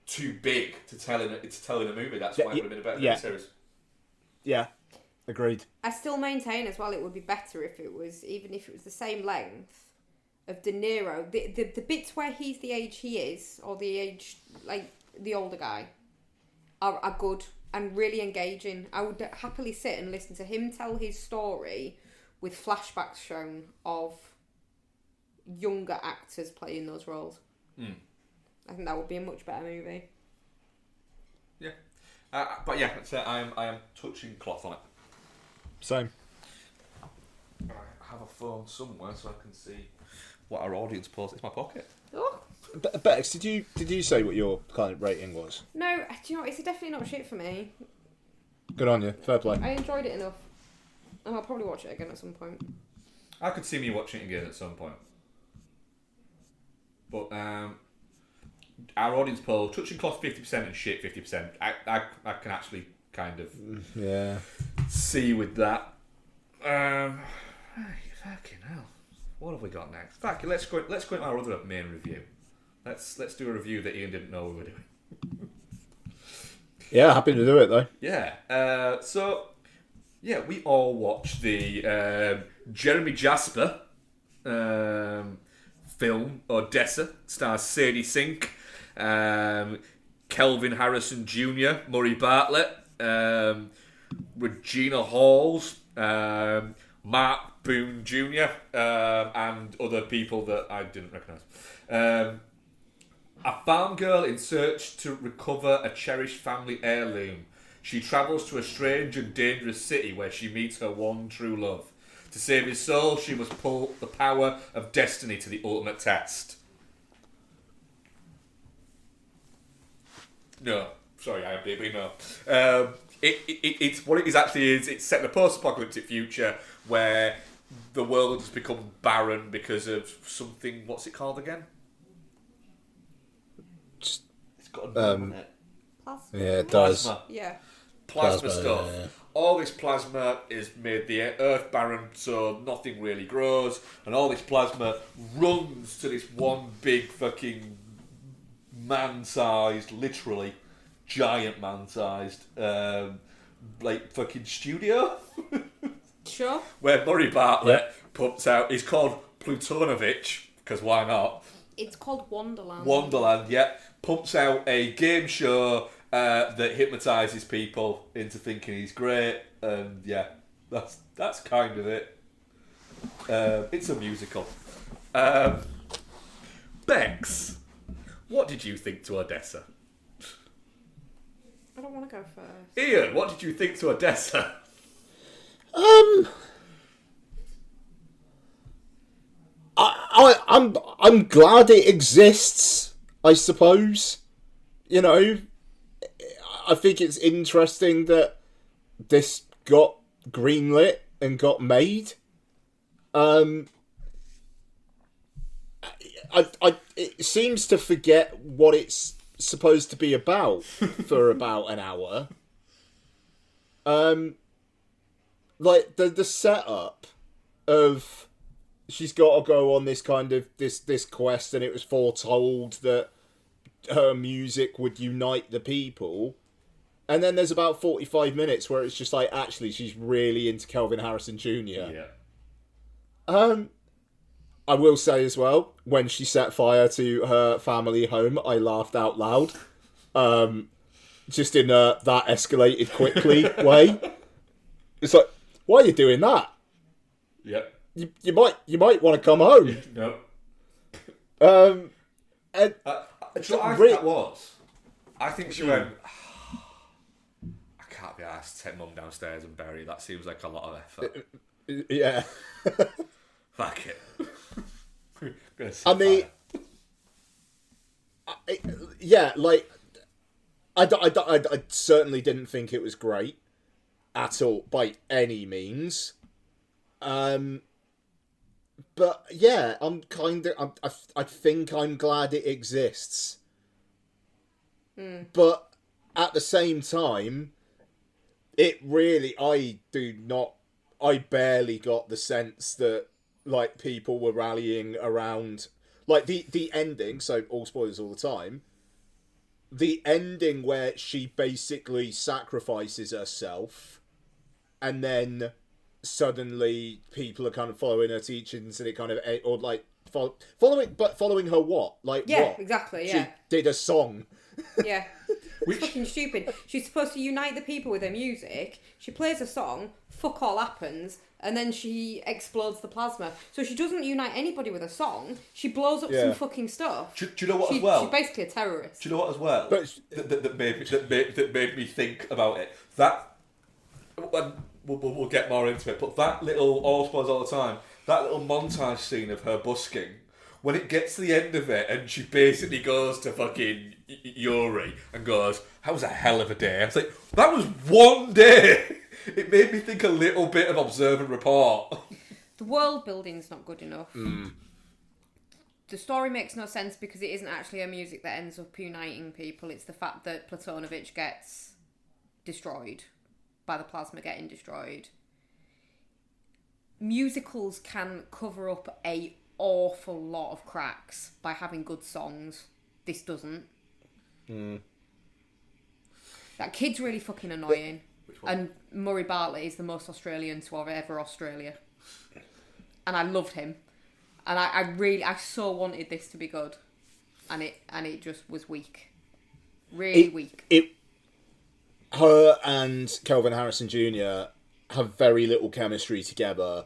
too big to tell in a movie. That's why it would have been a better series. Yeah, agreed. I still maintain as well it would be better if it was the same length of De Niro. The bits where he's the age he is, or the age like the older guy, are good and really engaging. I would happily sit and listen to him tell his story with flashbacks shown of younger actors playing those roles. I think that would be a much better movie. Yeah. But yeah, I am touching cloth on it. Same. I have a phone somewhere so I can see what our audience posts. It's my pocket. Oh, Bex, did you say what your kind of rating was? No, do you know what? It's definitely not shit for me. Good on you. Fair play. I enjoyed it enough. And I'll probably watch it again at some point. I could see me watching it again at some point. But our audience poll, touching cloth 50% and shit 50%. I can actually kind of see with that. Fucking hell. What have we got next? Fuck it, let's go into our other main review. Let's do a review that Ian didn't know we were doing. Yeah, happy to do it though. Yeah. We all watched the Jeremy Jasper film Odessa. Stars Sadie Sink, Kelvin Harrison Jr., Murray Bartlett, Regina Halls, Mark Boone Jr., and other people that I didn't recognise. A farm girl in search to recover a cherished family heirloom. She travels to a strange and dangerous city where she meets her one true love. To save his soul, she must pull the power of destiny to the ultimate test. No. Sorry, IMDb, no. It's what it is actually is. It's set in a post-apocalyptic future where the world has become barren because of something. What's it called again? It's got a name on it. Plasma? Yeah, it does. Plasma. Yeah. Plasma stuff. Yeah. All this plasma is made the earth barren, so nothing really grows, and all this plasma runs to this one big fucking man-sized, literally giant man-sized, like fucking studio. Sure. Where Murray Bartlett pumps out. He's called Plutonovich because why not? It's called Wonderland. Wonderland, yeah. Pumps out a game show that hypnotises people into thinking he's great, and yeah, that's kind of it. It's a musical. Bex, what did you think to Odessa? I don't want to go first. Ian, what did you think to Odessa? I'm glad it exists, I suppose. You know, I think it's interesting that this got greenlit and got made. It seems to forget what it's supposed to be about for about an hour. Like the setup of she's got to go on this kind of this quest, and it was foretold that her music would unite the people. And then there's about 45 minutes where it's just like, actually, she's really into Kelvin Harrison Jr. Yeah. I will say as well, when she set fire to her family home, I laughed out loud. Just in that escalated quickly way. It's like, why are you doing that? Yep. You might want to come home. No. And So I think that was. I think she went. I can't be asked. Take mum downstairs and bury. That seems like a lot of effort. yeah. Fuck it. I mean, yeah, like I certainly didn't think it was great at all by any means. But yeah, I think I'm glad it exists. But at the same time, it really, I barely got the sense that like people were rallying around like the ending. So all spoilers all the time. The ending where she basically sacrifices herself, and then suddenly people are kind of following her teachings, and it kind of, or like following her what? Like Yeah, what? exactly. She Yeah. did a song. Yeah. It's fucking stupid. She's supposed to unite the people with her music. She plays a song, fuck all happens, and then she explodes the plasma. So she doesn't unite anybody with a song. She blows up some fucking stuff. Do you know what as well? She's basically a terrorist. Do you know what as well? But that made me think about it. That we'll get more into it. But that little all spoilers all the time. That little montage scene of her busking when it gets to the end of it and she basically goes to fucking Yuri and goes, "That was a hell of a day." I was like, that was one day. It made me think a little bit of Observe and Report. The world building's not good enough. The story makes no sense because it isn't actually a music that ends up uniting people. It's the fact that Platonovich gets destroyed by the plasma getting destroyed. Musicals can cover up a awful lot of cracks by having good songs. This doesn't. That kid's really fucking annoying. And Murray Bartlett is the most Australian to have ever Australia. And I loved him. And I so wanted this to be good. And it just was weak. Really weak. Her and Kelvin Harrison Jr. have very little chemistry together.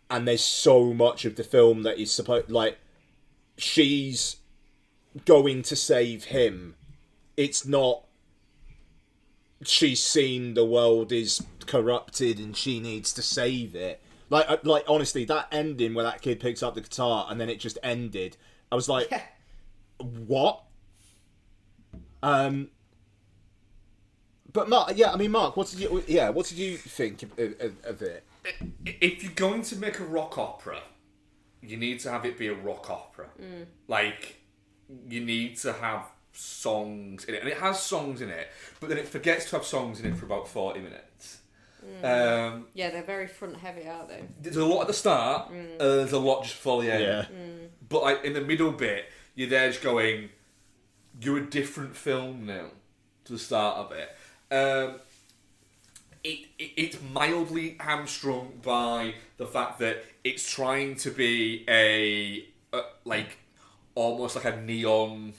And there's so much of the film that is supposed... Like, she's going to save him. It's not... She's seen the world is corrupted and she needs to save it. Like honestly, that ending where that kid picks up the guitar and then it just ended. I was like, what? But Mark, what did you think of it? If you're going to make a rock opera, you need to have it be a rock opera. Like, you need to have songs in it, and it has songs in it, but then it forgets to have songs in it for about 40 minutes. Yeah, they're very front heavy, aren't they? There's a lot at the start, there's a lot just before the end. Yeah. But like in the middle bit, you're there just going, you're a different film now to the start of it. It's mildly hamstrung by the fact that it's trying to be a like almost like a neon.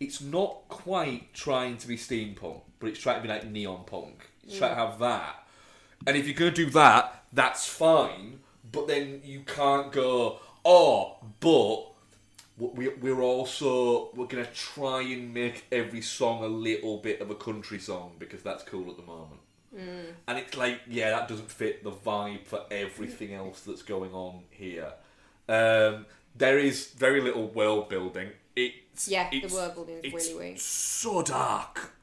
It's not quite trying to be steampunk, but it's trying to be like neon punk. It's trying to have that. And if you're going to do that, that's fine, but then you can't go, but we're going to try and make every song a little bit of a country song because that's cool at the moment. And it's like, yeah, that doesn't fit the vibe for everything else that's going on here. There is very little world building. The world building is really weak. So dark.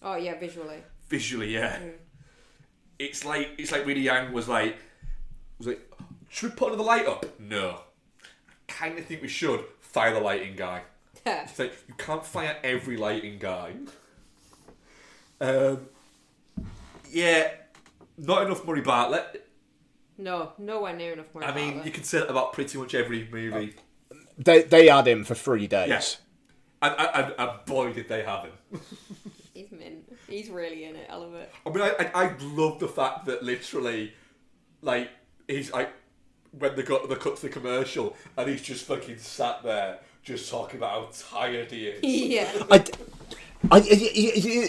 Oh yeah, visually. Visually, yeah. It's like Weedy Yang was like, should we put another light up? No. Kind of think we should. Fire the lighting guy. It's like, you can't fire every lighting guy. Yeah, not enough Murray Bartlett. No, nowhere near enough Murray Bartlett. I mean, you can say that about pretty much every movie. They had him for 3 days. Yes. And boy, did they have him. He's mint. He's really in it, I love it. I mean, I love the fact that literally, like, he's like, when they cut to the commercial, and he's just fucking sat there, just talking about how tired he is. Yeah.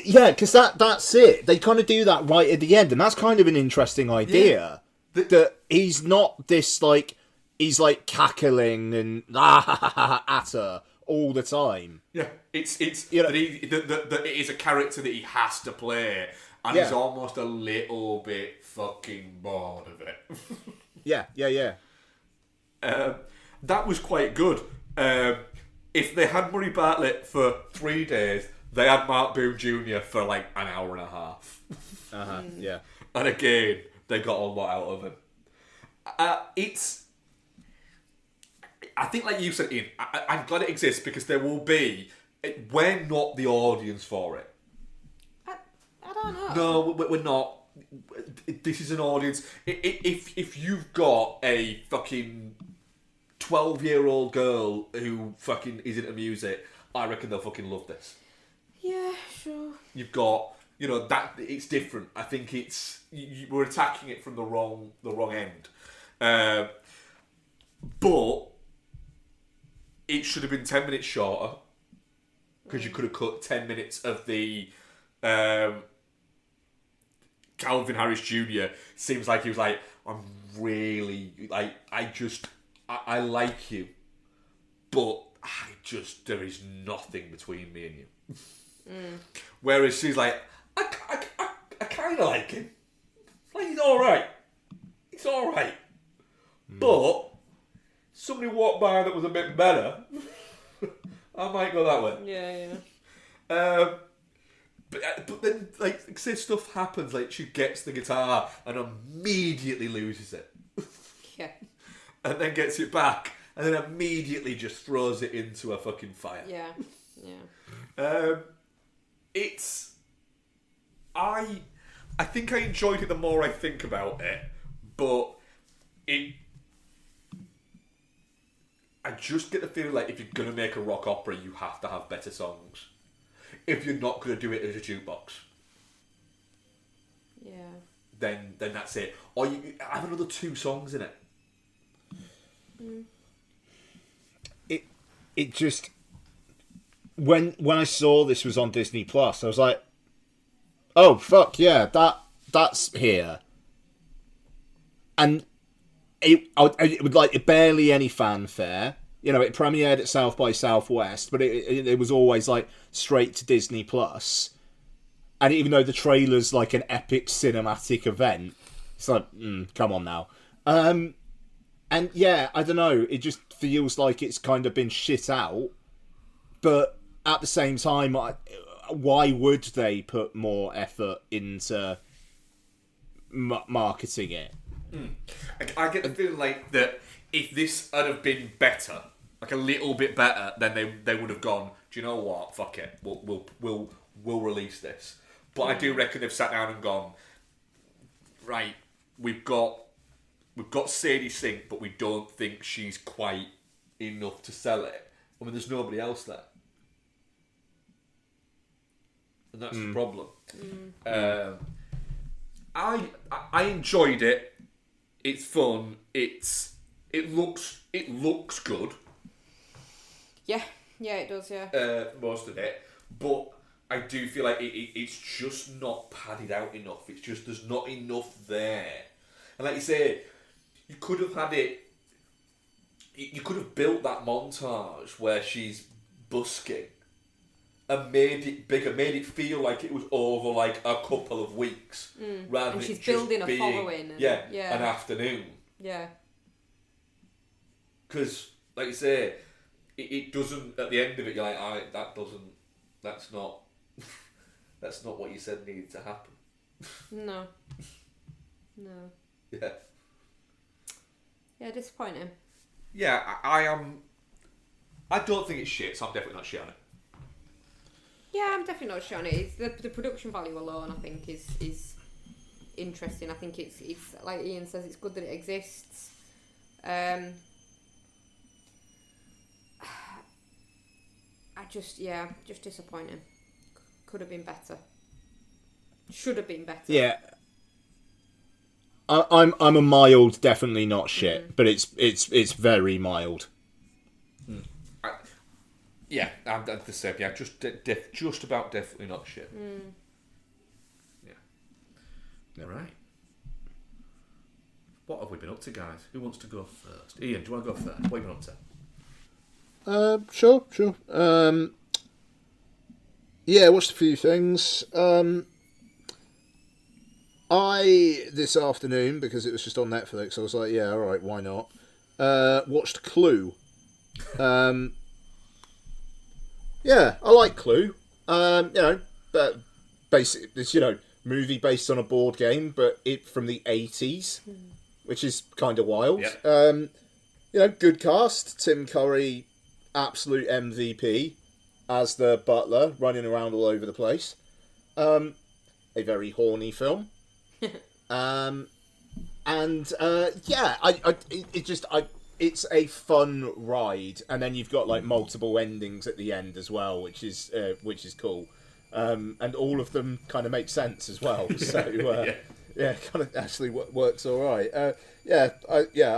Yeah, because that's it. They kind of do that right at the end, and that's kind of an interesting idea. Yeah. That he's not this, like, he's like cackling and at her all the time. Yeah, it's you know, that it is a character that he has to play, and he's almost a little bit fucking bored of it. Yeah. That was quite good. If they had Murray Bartlett for 3 days, they had Mark Boone Jr. for like an hour and a half. Yeah. And again, they got a lot out of him. I think, like you said, Ian, I'm glad it exists because there will be. We're not the audience for it. I don't know. No, we're not. This is an audience. If you've got a fucking 12-year-old girl who fucking is into music, I reckon they'll fucking love this. Yeah, sure. You've got, that it's different. I think we're attacking it from the wrong end. But it should have been 10 minutes shorter because you could have cut 10 minutes of the Calvin Harris Jr. Seems like he was like, I'm really like, I like you, but there is nothing between me and you. Whereas she's like, I kind of like him. Like, he's all right. But somebody walked by that was a bit better. I might go that way. Yeah. But then, like, say stuff happens, like she gets the guitar and immediately loses it. Yeah. And then gets it back, and then immediately just throws it into a fucking fire. Yeah. I think I enjoyed it the more I think about it, but I just get the feeling like if you're going to make a rock opera, you have to have better songs. If you're not going to do it as a jukebox. Yeah. Then that's it. Or you have another 2 songs in it. It just... When I saw this was on Disney Plus, I was like, oh, fuck, yeah, that's here. And it would like barely any fanfare. You know, it premiered at South by Southwest, but it was always like straight to Disney Plus. And even though the trailer's like an epic cinematic event, it's like, come on now. And yeah, I don't know, it just feels like it's kind of been shit out. But at the same time, why would they put more effort into marketing it? I get the feeling like that if this had have been better, like a little bit better, then they would have gone, do you know what? Fuck it, we'll release this. But I do reckon they've sat down and gone, right, we've got Sadie sing, but we don't think she's quite enough to sell it. I mean, there's nobody else there. And that's the problem. I enjoyed it. It's fun. It looks good. Yeah, it does. Yeah. Most of it, but I do feel like it's just not padded out enough. It's just there's not enough there. And like you say, you could have had it. You could have built that montage where she's busking and made it bigger, made it feel like it was over like a couple of weeks, rather And than she's it building just a being, following. An afternoon. Yeah. Because, like you say, it doesn't. At the end of it, you're like, that's not what you said needed to happen. No. Yeah. Yeah, disappointing. Yeah, I am. I don't think it's shit, so I'm definitely not shit on it. Yeah, I'm definitely not shit on it. It's the production value alone, I think, is interesting. I think it's like Ian says, it's good that it exists. Just disappointing. Could have been better. Should have been better. Yeah. I'm a mild, definitely not shit, but it's very mild. Yeah, I'm the same. Yeah, just about definitely not shit. Yeah. Right. What have we been up to, guys? Who wants to go first? Ian, do you want to go first? What have you been up to? Sure. Yeah, watched a few things. This afternoon, because it was just on Netflix, I was like, yeah, alright, why not? Watched Clue. Yeah, I like Clue. But basically, it's, movie based on a board game, but it from the 80s, which is kind of wild. Yep. Good cast. Tim Curry, absolute MVP as the butler, running around all over the place. A very horny film. It's a fun ride, and then you've got like multiple endings at the end as well, which is cool. And all of them kind of make sense as well. So kind of actually works all right. I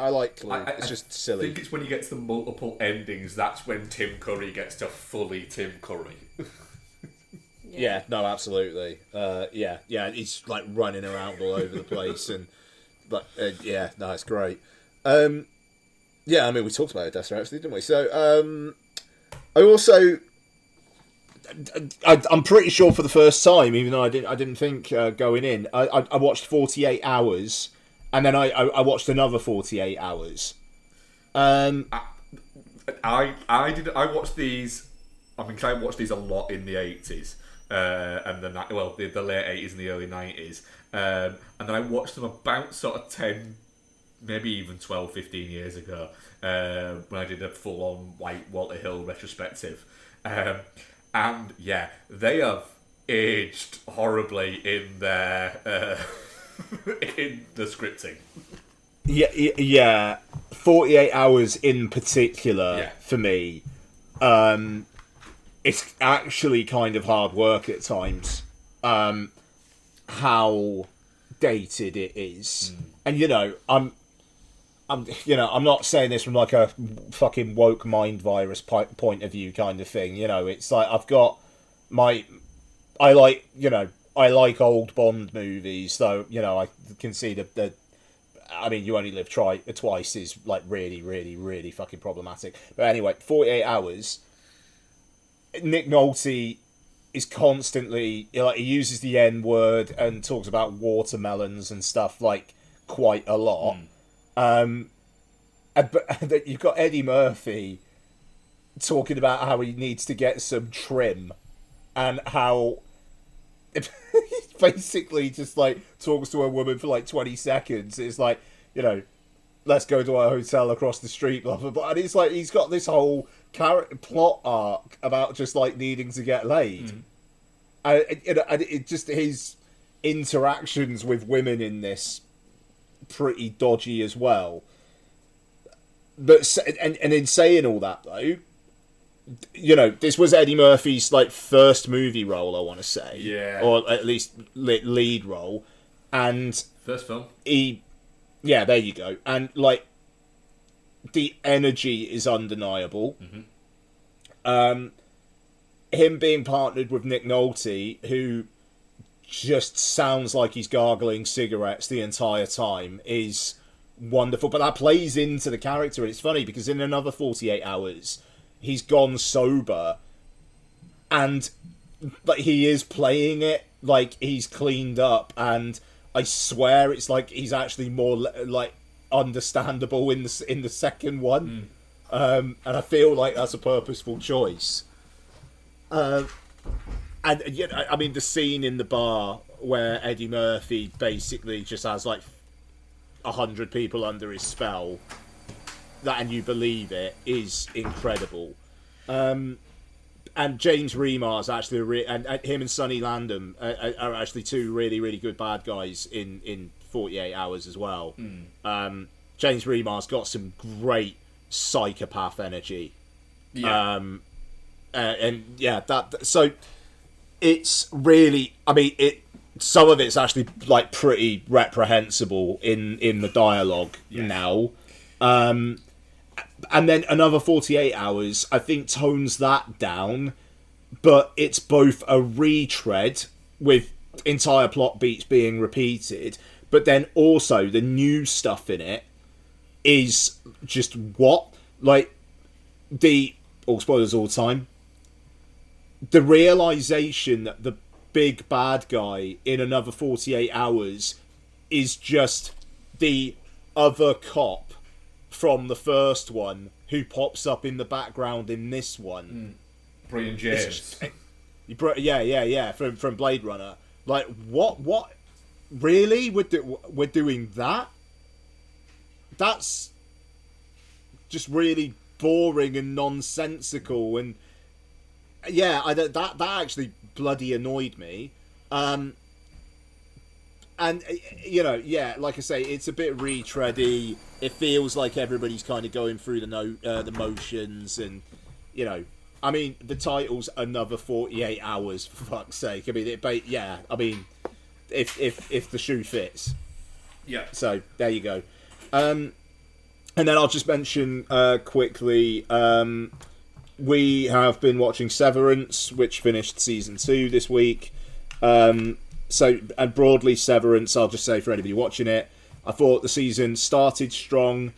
like Clue. It's just silly. I think it's when you get to the multiple endings that's when Tim Curry gets to fully Tim Curry. Yeah, no, absolutely. He's like running around all over the place, it's great. I mean, we talked about Odessa actually, didn't we? So, I also, I'm pretty sure for the first time, even though I didn't think going in, I watched 48 Hours, and then I watched another 48 hours. I watched these. I mean, I watched these a lot in the 80s, and the late 80s and the early 90s, and then I watched them about sort of 10, maybe even 12, 15 years ago, when I did a full-on White Walter Hill retrospective, and yeah, they have aged horribly in their in the scripting. Yeah. 48 hours in particular, for me, it's actually kind of hard work at times, how dated it is. And, I'm not saying this from like a fucking woke mind virus point of view kind of thing. It's like I've got I like old Bond movies, though, I can see the I mean, You Only Live Twice is like really, really, really fucking problematic. But anyway, 48 hours. Nick Nolte is constantly, he uses the N word and talks about watermelons and stuff like quite a lot. But you've got Eddie Murphy talking about how he needs to get some trim, and how he basically just like talks to a woman for like 20 seconds. It's like, let's go to our hotel across the street, blah blah blah. And it's like he's got this whole plot arc about just like needing to get laid. And it just, his interactions with women in this pretty dodgy as well. But and in saying all that though, this was Eddie Murphy's like first movie role, I want to say, or at least lead role, and first film. Yeah, there you go, and like the energy is undeniable. Him being partnered with Nick Nolte, who just sounds like he's gargling cigarettes the entire time, is wonderful. But that plays into the character, and it's funny because in another 48 hours, he's gone sober, and like he is playing it like he's cleaned up, and I swear it's like he's actually more like understandable in the second one, and I feel like that's a purposeful choice. And I mean, the scene in the bar where Eddie Murphy basically just has like 100 people under his spell, and you believe it, is incredible. And James Remar's actually and him and Sonny Landham are actually two really, really good bad guys in 48 hours as well. James Remar's got some great psychopath energy. And yeah, so it's really, I mean, some of it's actually like pretty reprehensible in the dialogue now. And then another 48 hours, I think, tones that down, but it's both a retread with entire plot beats being repeated, but then also the new stuff in it is just like all spoilers all the time, the realization that the big bad guy in another 48 hours is just the other cop from the first one who pops up in the background in this one. Brian James. Yeah, from Blade Runner. Like, what? Really? We're doing that? That's just really boring and nonsensical, and yeah, that actually bloody annoyed me. And like I say, it's a bit retready. It feels like everybody's kind of going through the motions, and I mean, the title's Another 48 Hours, for fuck's sake. I mean, if the shoe fits. Yeah. So there you go. And then I'll just mention quickly, we have been watching Severance, which finished season 2 this week. And broadly, Severance, I'll just say for anybody watching it, I thought the season started strong.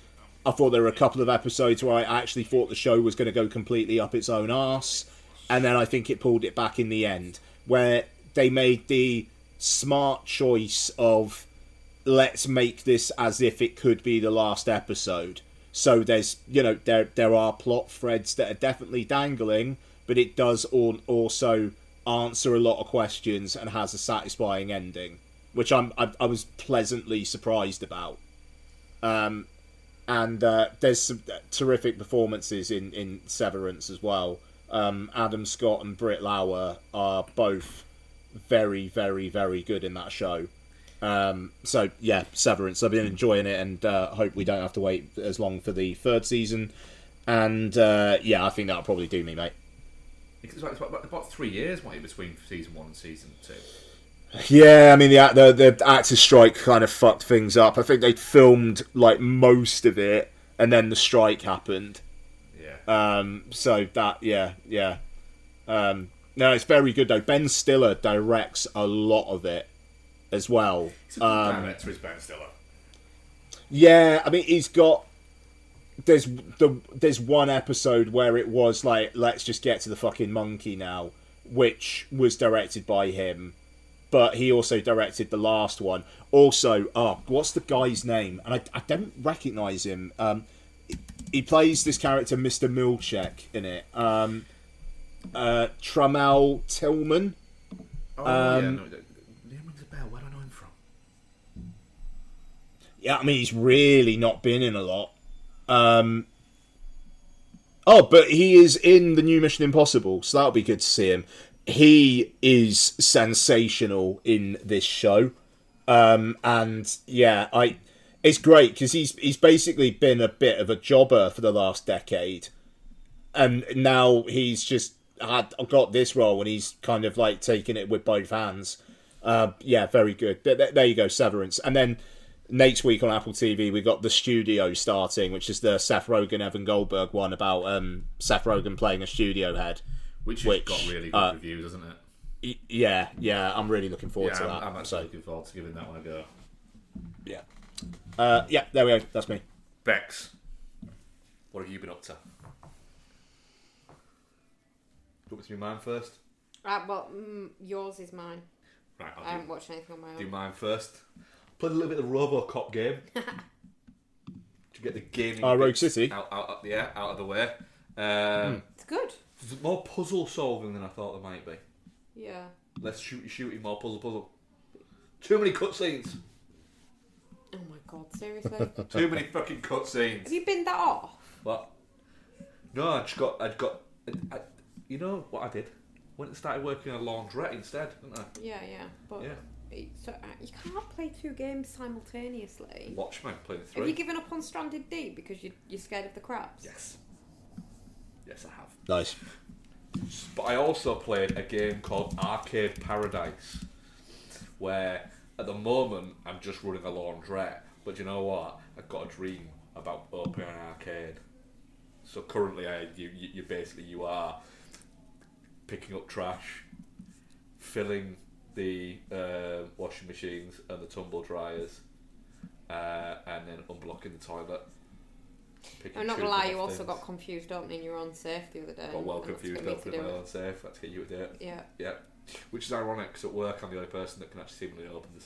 I thought there were a couple of episodes where I actually thought the show was going to go completely up its own arse, and then I think it pulled it back in the end, where they made the smart choice of let's make this as if it could be the last episode. So there's, there are plot threads that are definitely dangling, but it does also answer a lot of questions and has a satisfying ending, which I was pleasantly surprised about. And there's some terrific performances in Severance as well. Adam Scott and Britt Lauer are both very, very, very good in that show. So yeah, Severance. I've been enjoying it, and hope we don't have to wait as long for the third season. And yeah, I think that'll probably do me, mate. It's about 3 years, between season 1 and season 2. Yeah, I mean the actors' strike kind of fucked things up. I think they filmed like most of it, and then the strike happened. Yeah. So that yeah. No, it's very good though. Ben Stiller directs a lot of it as well. He's a good director, is Ben Stiller. Yeah, I mean he's got. There's one episode where it was like, let's just get to the fucking monkey now, which was directed by him, but he also directed the last one. Also, what's the guy's name? And I don't recognise him. He plays this character, Mr. Milchek, in it. Tramel Tillman. Oh, yeah, no, the name rings a bell. Where do I know him from? Yeah, I mean, he's really not been in a lot. But he is in the new Mission Impossible, so that'll be good to see him. He is sensational in this show. And yeah, it's great because he's basically been a bit of a jobber for the last decade. And now he's just got this role and he's kind of like taking it with both hands. Yeah, very good. There you go, Severance. And then next week on Apple TV, we got The Studio starting, which is the Seth Rogen, Evan Goldberg one about Seth Rogen playing a studio head. Which got really good reviews, hasn't it? Yeah, I'm really looking forward to that. I'm actually looking forward to giving that one a go. Yeah. Yeah, there we go. That's me. Bex, what have you been up to? Do you want me to do mine first? Yours is mine. Right, I haven't watched anything on my own. Do mine first. Played a little bit of the RoboCop game to get the gaming Rogue City out of the way. It's good. There's more puzzle solving than I thought there might be. Yeah. Less shooty, more puzzle. Too many cutscenes. Oh my god, seriously? Too many fucking cutscenes. Have you been that off? What? No, I you know what I did? Went and started working in a laundrette instead, didn't I? Yeah. But so, you can't play 2 games simultaneously. Watch me play the 3. Have you given up on Stranded Deep because you're scared of the crabs? Yes, I have. Nice. But I also played a game called Arcade Paradise, where at the moment I'm just running a laundrette. But you know what? I've got a dream about opening an arcade. So currently, you are picking up trash, filling the washing machines and the tumble dryers, and then unblocking the toilet. I'm not gonna lie, you also got confused opening your own safe the other day. Got well confused opening my own safe. Had to get you a date. Yeah. Which is ironic because at work I'm the only person that can actually seemingly open the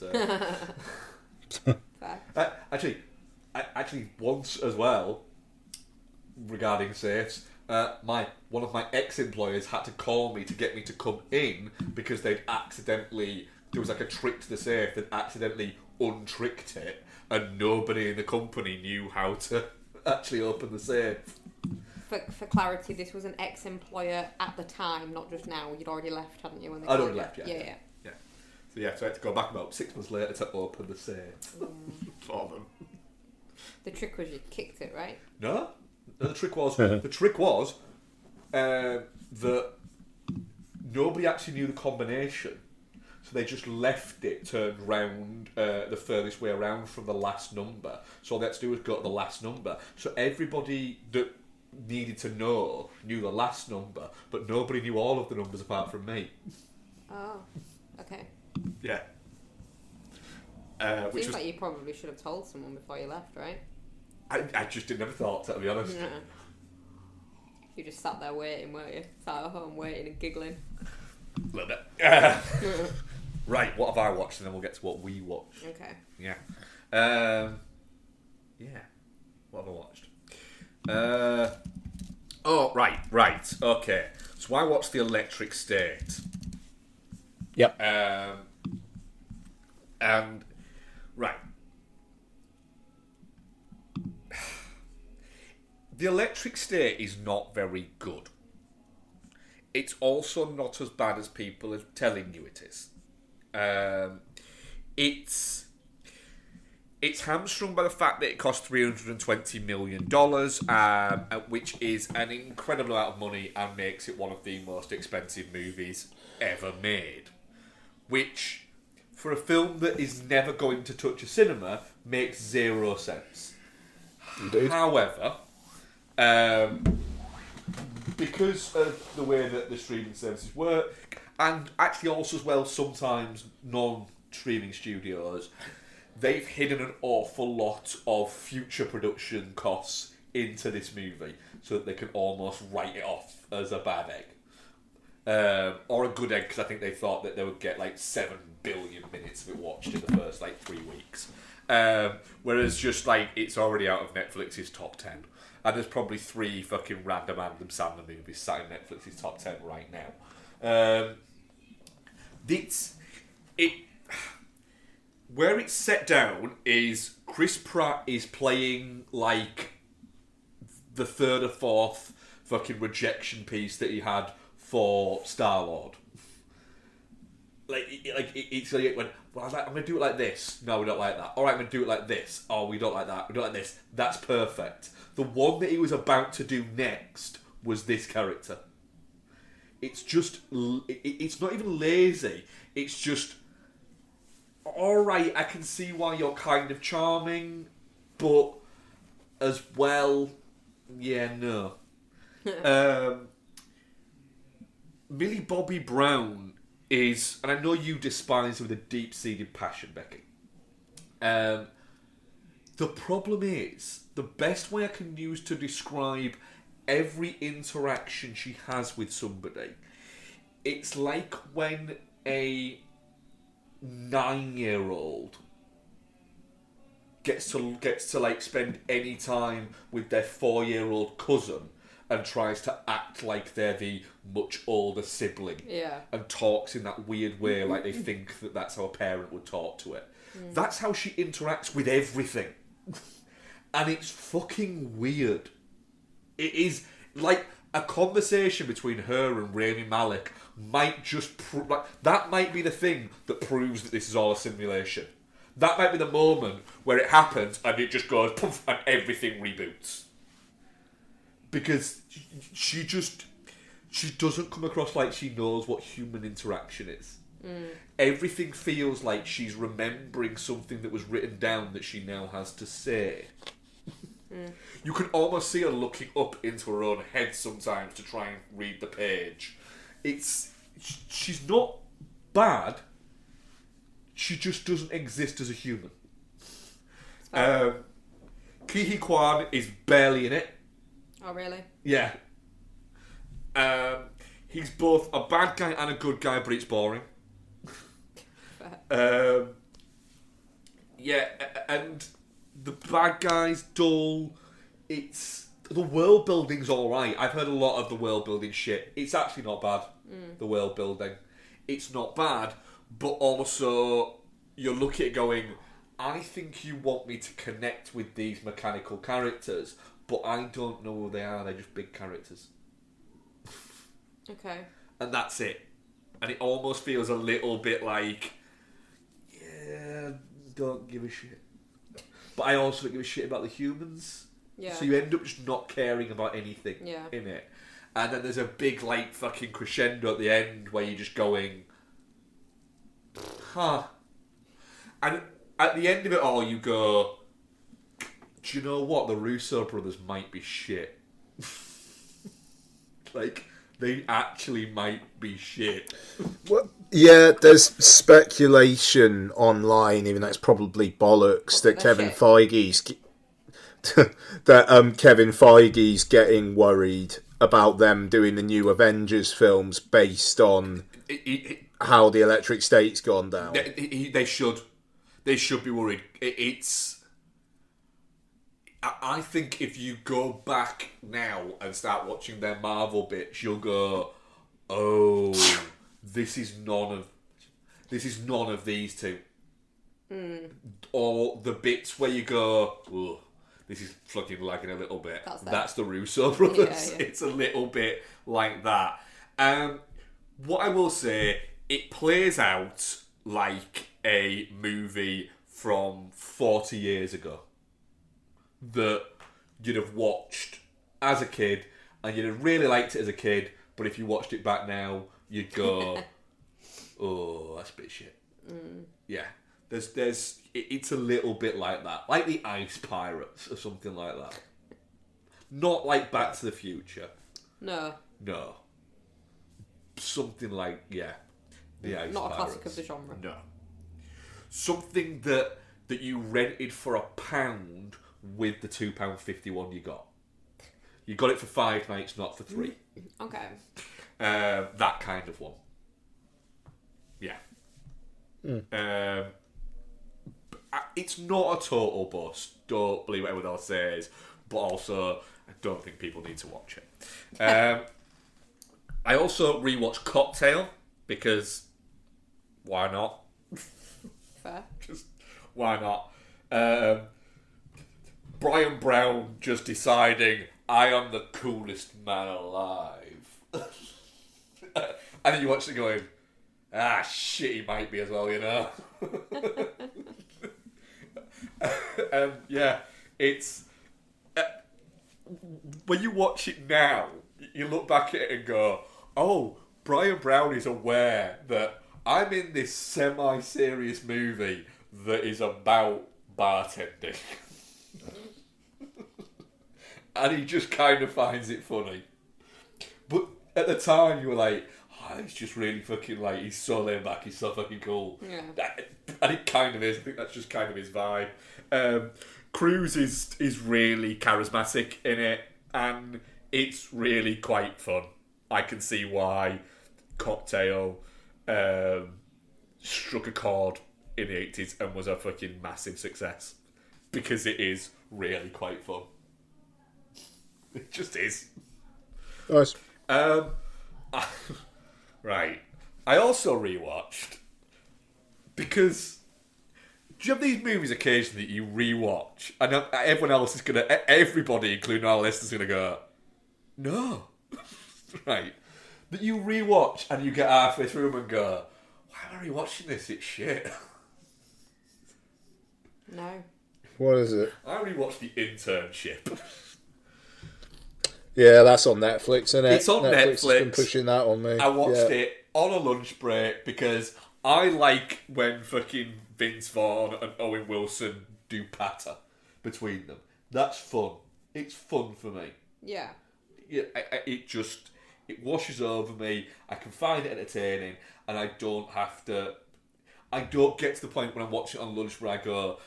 safe. Fair. Actually, once as well, regarding safes, one of my ex-employers had to call me to get me to come in because there was like a trick to the safe that accidentally untricked it, and nobody in the company knew how to actually open the safe. For clarity, this was an ex-employer at the time, not just now. You'd already left, hadn't you? When they I'd called already you? left, yeah. Yeah. So I had to go back about 6 months later to open the safe for them. The trick was you kicked it, right? No, the trick was that nobody actually knew the combination, so they just left it turned round the furthest way around from the last number. So all they had to do was go to the last number. So everybody that needed to know knew the last number, but nobody knew all of the numbers apart from me. Oh, okay. Yeah. Seems like you probably should have told someone before you left, right? I just never thought, to be honest. No. You just sat there waiting, weren't you? Sat at home waiting and giggling. A little bit. Right, what have I watched? And then we'll get to what we watched. Okay. Yeah. Yeah. What have I watched? Right. Okay. So I watched The Electric State. Yep. And right. The Electric State is not very good. It's also not as bad as people are telling you it is. It's hamstrung by the fact that it cost $320 million, which is an incredible amount of money and makes it one of the most expensive movies ever made. Which, for a film that is never going to touch a cinema, makes zero sense. Indeed. However, because of the way that the streaming services work, and actually also as well sometimes non-streaming studios, they've hidden an awful lot of future production costs into this movie so that they can almost write it off as a bad egg. Or a good egg, because I think they thought that they would get like 7 billion minutes of it watched in the first like 3 weeks. Whereas just like it's already out of Netflix's top 10. And there's probably 3 fucking random Adam Sandler movies sat in Netflix's top 10 right now. Where it's set down is Chris Pratt is playing like the 3rd or 4th fucking rejection piece that he had for Star-Lord. It's like when I'm going to do it like this. No, we don't like that. All right, I'm going to do it like this. Oh, we don't like that. We don't like this. That's perfect. The one that he was about to do next was this character. It's just, it's not even lazy. It's just, all right, I can see why you're kind of charming, but as well, yeah, no. Millie Bobby Brown is, and I know you despise her with a deep-seated passion, Becky. The problem is, the best way I can use to describe every interaction she has with somebody, it's like when a 9-year-old gets to like spend any time with their 4-year-old cousin and tries to act like they're the much older sibling, and talks in that weird way like they think that that's how a parent would talk to it. That's how she interacts with everything. And it's fucking weird. It is like a conversation between her and Rami Malek might just that might be the thing that proves that this is all a simulation. That might be the moment where it happens and it just goes poof and everything reboots. Because she doesn't come across like she knows what human interaction is. Everything feels like she's remembering something that was written down that she now has to say. You can almost see her looking up into her own head sometimes to try and read the page. She's not bad. She just doesn't exist as a human. Ke Kwan is barely in it. Oh, really? Yeah. He's both a bad guy and a good guy, but it's boring. Yeah, and the bad guy's dull. It's the world building's alright. I've heard a lot of the world building shit. It's actually not bad. The world building, it's not bad, but also you're looking at it going, I think you want me to connect with these mechanical characters, but I don't know who they are. They're just big characters. Okay. And that's it. And it almost feels a little bit like, yeah, don't give a shit. But I also don't give a shit about the humans. Yeah. So you end up just not caring about anything in it. And then there's a big, like, fucking crescendo at the end where you're just going, huh. And at the end of it all, you go, do you know what? The Russo brothers might be shit. Like, they actually might be shit. Well, yeah, there's speculation online, even though it's probably bollocks, that Kevin Feige's getting worried about them doing the new Avengers films based on how the Electric State's gone down. They should. They should be worried. It's. I think if you go back now and start watching their Marvel bits, you'll go, "Oh, this is none of these two." Or the bits where you go, "Ugh, this is fucking lagging a little bit." That's the Russo brothers. Yeah. It's a little bit like that. What I will say, it plays out like a movie from 40 years ago that you'd have watched as a kid, and you'd have really liked it as a kid, but if you watched it back now, you'd go, "Oh, that's a bit shit." Yeah. It's a little bit like that. Like the Ice Pirates or something like that. Not like Back to the Future. No. Something like, the Ice Pirates. Not a classic of the genre. No. Something that you rented for £1 with the £2.50 one you got. You got it for 5 nights, not for 3. Okay. That kind of one. Yeah. It's not a total bust. Don't believe what everyone else says. But also, I don't think people need to watch it. I also rewatched Cocktail because why not? Fair. Just why not? Brian Brown just deciding I am the coolest man alive. And then you watch it going, shit, he might be as well, you know. And yeah, it's when you watch it now, you look back at it and go, "Oh, Brian Brown is aware that I'm in this semi-serious movie that is about bartending." And he just kind of finds it funny. But at the time, you were like, "He's just really fucking like, he's so laid back, he's so fucking cool." Yeah. And it kind of is. I think that's just kind of his vibe. Cruz is really charismatic in it, and it's really quite fun. I can see why Cocktail struck a chord in the 80s and was a fucking massive success. Because it is really quite fun. It just is. Nice. Right. I also rewatched because do you have these movies occasionally that you rewatch and everyone else is everybody, including our listeners, is gonna go, "No." Right. That you rewatch and you get halfway through them and go, "Why am I rewatching this? It's shit." No. What is it? I rewatched The Internship. Yeah, that's on Netflix, isn't it? It's on Netflix has been Netflix. pushing that on me. I watched Yeah. it on a lunch break because I like when fucking Vince Vaughn and Owen Wilson do patter between them. That's fun. It's fun for me. Yeah. It washes over me. I can find it entertaining, and I don't get to the point when I'm watching it on lunch where I go,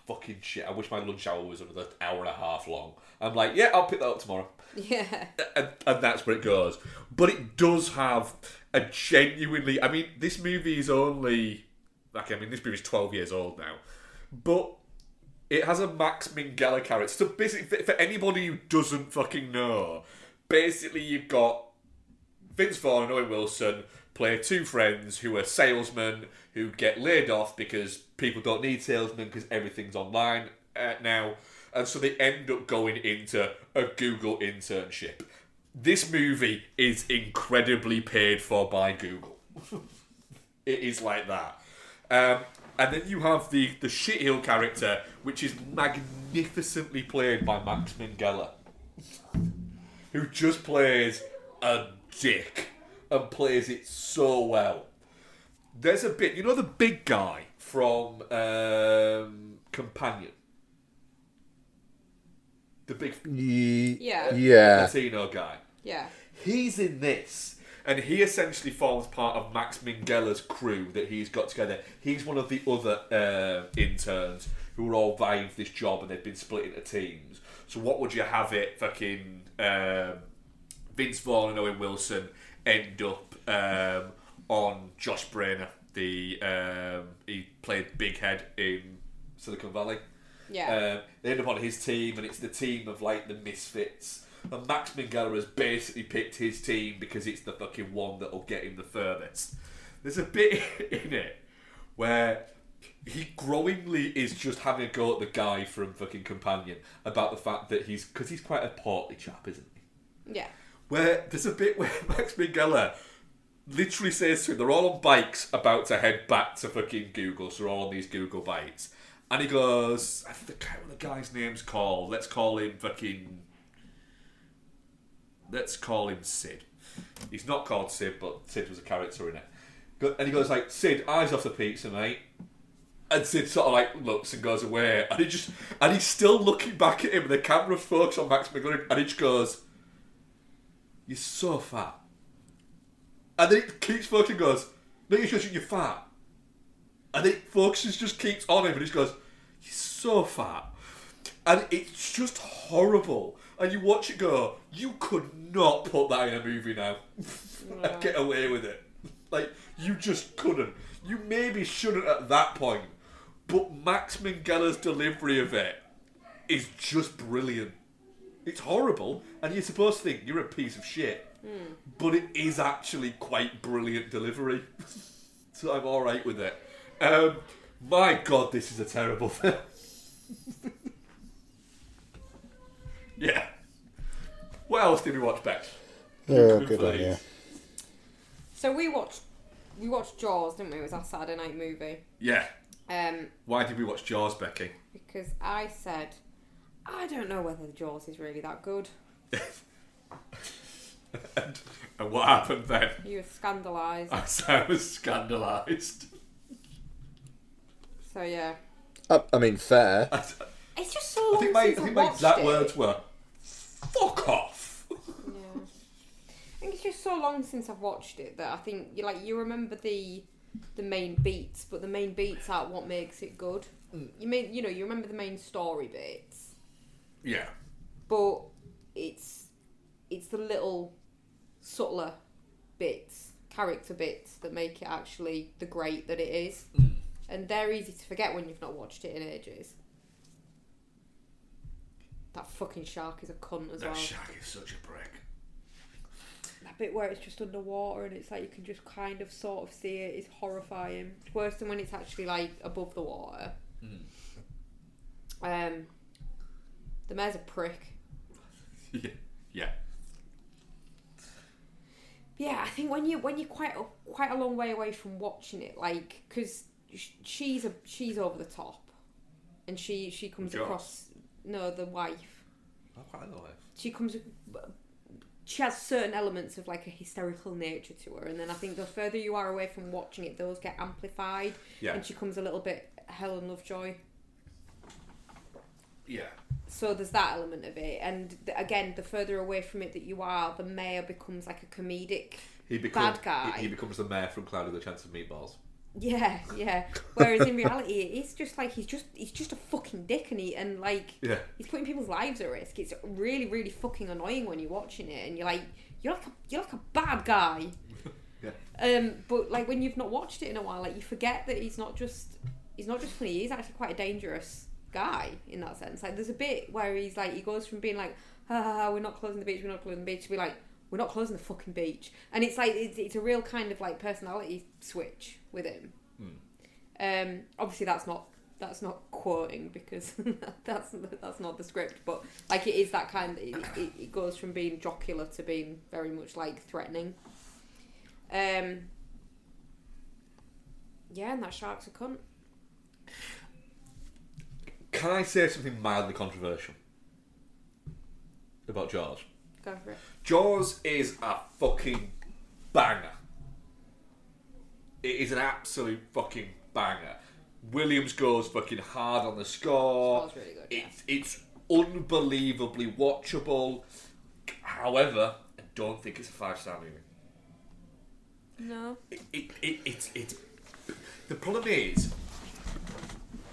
fucking shit, I wish my lunch hour was another hour and a half long. I'm like, yeah, I'll pick that up tomorrow. Yeah. And that's where it goes. But it does have a genuinely... I mean, this movie is only... this movie is 12 years old now. But it has a Max Minghella character. So basically, for anybody who doesn't fucking know, basically you've got Vince Vaughn and Owen Wilson play 2 friends who are salesmen who get laid off because people don't need salesmen because everything's online now. And so they end up going into a Google internship. This movie is incredibly paid for by Google. It is like that. And then you have the shitheel character, which is magnificently played by Max Minghella, who just plays a dick and plays it so well. There's a bit, you know the big guy from Companion? The big Latino guy. Yeah. He's in this, and he essentially forms part of Max Minghella's crew that he's got together. He's one of the other interns who are all vying for this job, and they've been split into teams. So what would you have it? Fucking Vince Vaughn and Owen Wilson end up on Josh Brolin, he played Big Head in Silicon Valley. Yeah. They end up on his team, and it's the team of like the misfits. And Max Minghella has basically picked his team because it's the fucking one that'll get him the furthest. There's a bit in it where he growingly is just having a go at the guy from fucking Companion about the fact that because he's quite a portly chap, isn't he? Yeah. Where there's a bit where Max Minghella literally says to him, they're all on bikes about to head back to fucking Google, so they're all on these Google bikes. And he goes, I forget what the guy's name's called. Let's call him Sid. He's not called Sid, but Sid was a character in it. And he goes like, Sid, eyes off the pizza, mate. And Sid sort of like looks and goes away. And he's still looking back at him, and the camera focuses on Max Minghella, and he just goes, you're so fat. And then it keeps focusing and goes, no, you're fat. And it focuses, just keeps on him, and he just goes, you're so fat. And it's just horrible. And you watch it go, you could not put that in a movie now and get away with it. Like, you just couldn't. You maybe shouldn't at that point. But Max Minghella's delivery of it is just brilliant. It's horrible, and you're supposed to think you're a piece of shit. But it is actually quite brilliant delivery. So I'm alright with it. My God, this is a terrible film. Yeah. What else did we watch, Bex? Oh, good on you. So we watched Jaws, didn't we? It was our Saturday night movie. Yeah. Why did we watch Jaws, Becky? Because I said, I don't know whether Jaws is really that good. and what happened then? You were scandalised. I was scandalised. So yeah. I mean, fair. It's just so long since my watched exact it. words were, fuck off. Yeah. I think it's just so long since I've watched it that I think you remember the main beats, but the main beats aren't what makes it good. You remember the main story bits. Yeah. But it's the little subtler bits, character bits that make it actually the great that it is. And they're easy to forget when you've not watched it in ages. That fucking shark is a cunt as well. That shark is such a prick. That bit where it's just underwater and it's like you can just kind of sort of see it is horrifying. It's worse than when it's actually like above the water. The mayor's a prick. Yeah. Yeah, I think when you're quite a long way away from watching it, like, because she's over the top, and she comes across the wife. I quite know it. She has certain elements of like a hysterical nature to her, and then I think the further you are away from watching it, those get amplified, and she comes a little bit Helen Lovejoy. Yeah. So there's that element of it, and again, the further away from it that you are, the mayor becomes like a comedic bad guy. He becomes the mayor from Cloudy with a Chance of Meatballs. Yeah. Whereas in reality, it's just like he's just a fucking dick, and he's putting people's lives at risk. It's really, really fucking annoying when you're watching it, and you're like a bad guy. Yeah. But like when you've not watched it in a while, like you forget that he's not just funny. He's actually quite a dangerous guy in that sense. Like there's a bit where he goes from being like, we're not closing the beach, to be like, we're not closing the fucking beach. And it's like it's a real kind of like personality switch with him. Obviously that's not quoting because that's not the script, but like it is that kind of, it goes from being jocular to being very much like threatening. And that shark's a cunt. Can I say something mildly controversial about Jaws? Go for it. Jaws is a fucking banger. It is an absolute fucking banger. Williams goes fucking hard on the score. That was really good. Yeah. It's unbelievably watchable. However, I don't think it's a 5-star movie. No. It's the problem is,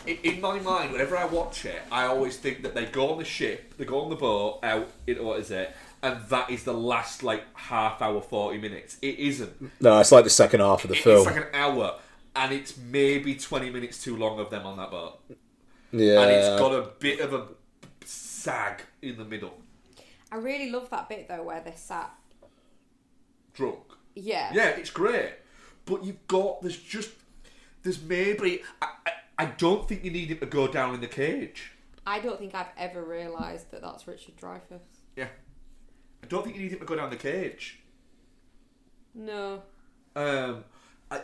in my mind, whenever I watch it, I always think that they go on the ship, they go on the boat, out into what is it, and that is the last like half hour, 40 minutes. It isn't. No, it's like the second half of the film. It's like an hour. and it's maybe 20 minutes too long of them on that boat. Yeah. And it's got a bit of a sag in the middle. I really love that bit though where they're sat. Drunk. Yeah. Yeah, it's great. But there's maybe... I don't think you need him to go down in the cage. I don't think I've ever realised that that's Richard Dreyfuss. Yeah. I don't think you need him to go down the cage. No.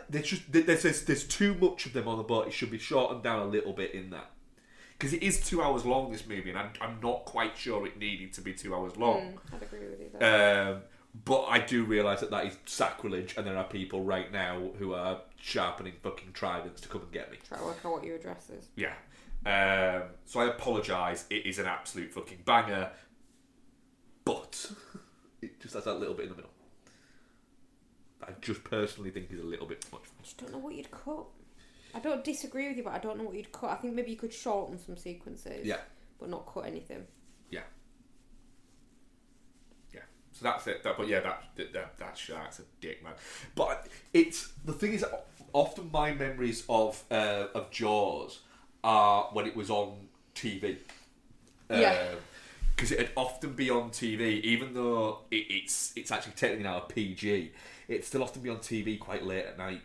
There's too much of them on the boat. It should be shortened down a little bit in that. Because it is 2 hours long, this movie, and I'm not quite sure it needed to be 2 hours long. I'd agree with you there. But I do realise that is sacrilege, and there are people right now who are sharpening fucking tridents to come and get me. Try to work out what your address is. Yeah. So I apologise. It is an absolute fucking banger, but it just has that little bit in the middle. I just personally think is a little bit too much. I just don't know what you'd cut. I don't disagree with you, but I don't know what you'd cut. I think maybe you could shorten some sequences. Yeah. But not cut anything. Yeah. Yeah. So that's it. That shark's a dick, man. But it's the thing is, often my memories of Jaws are when it was on TV. Yeah. Because it'd often be on TV, even though it's actually technically now a PG. It'd still often be on TV quite late at night.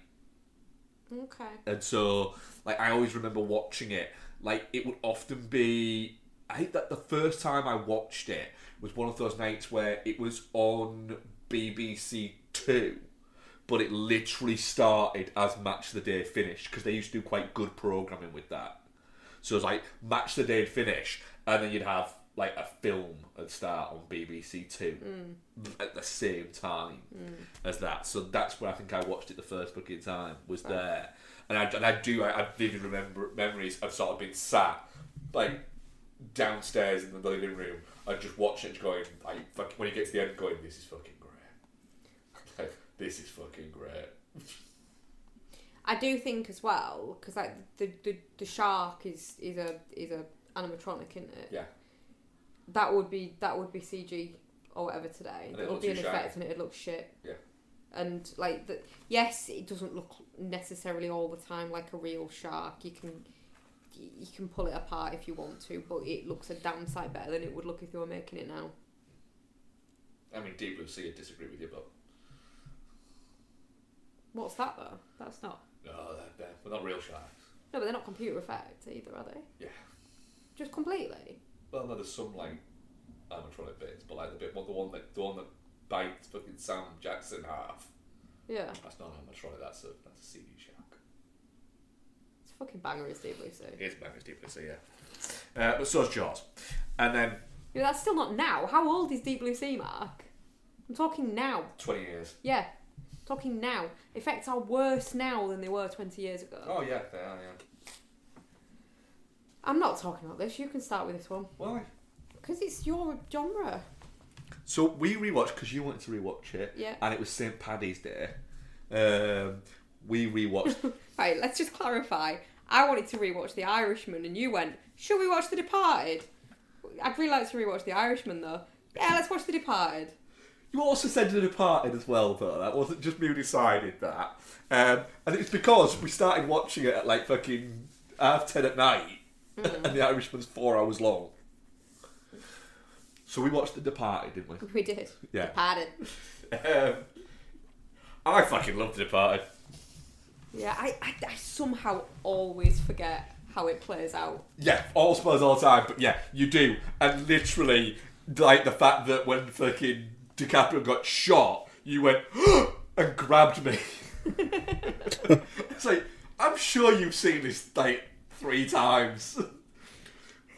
Okay. And so, like, I always remember watching it. Like, it would often be... I think that the first time I watched it was one of those nights where it was on BBC Two, but it literally started as Match of the Day finished, because they used to do quite good programming with that. So it was like, Match of the Day finish, and then you'd have, like, a film at start on BBC Two at the same time as that. So that's where I think I watched it the first fucking time, was there. And I vivid memories of sort of being sat, like, downstairs in the living room and just watching it going, like, when you get to the end going, this is fucking great. Like, this is fucking great. I do think as well, because like the shark is a animatronic, isn't it? Yeah. That would be CG or whatever today. And it would be an effect, and it'd look shit. Yeah. And like yes, it doesn't look necessarily all the time like a real shark. You can pull it apart if you want to, but it looks a damn sight better than it would look if you were making it now. I mean, Deep Blue Sea, I disagree with you, but... What's that though? That's not... No, they're not real sharks. No, but they're not computer effects either, are they? Yeah. Just completely? Well, no, there's some, like, animatronic bits, but, like, the one that bites fucking Sam Jackson half. Yeah. That's not animatronic, that's a CG shark. It's a fucking banger, is Deep Blue Sea. It is banger, Deep Blue Sea, yeah. But so's Jaws. And then... Yeah, that's still not now. How old is Deep Blue Sea, Mark? I'm talking now. 20 years. Yeah. Talking now. Effects are worse now than they were 20 years ago. Oh, yeah, they are, yeah. I'm not talking about this. You can start with this one. Why? Because it's your genre. So we rewatched, because you wanted to rewatch it, Yeah. and it was St. Paddy's Day. We rewatched... Right, let's just clarify. I wanted to rewatch The Irishman, and you went, should we watch The Departed? I'd really like to rewatch The Irishman, though. Yeah, let's watch The Departed. You also said The Departed as well, though. That wasn't just me who decided that. And it's because we started watching it at like fucking 10:30 at night, and The Irishman's 4 hours long. So we watched The Departed, didn't we? We did. Yeah. Departed. I fucking love The Departed. Yeah, I somehow always forget how it plays out. Yeah, all spoilers all the time, but yeah, you do. And literally, like the fact that when fucking DiCaprio got shot, you went and grabbed me. It's like, I'm sure you've seen this like 3 times.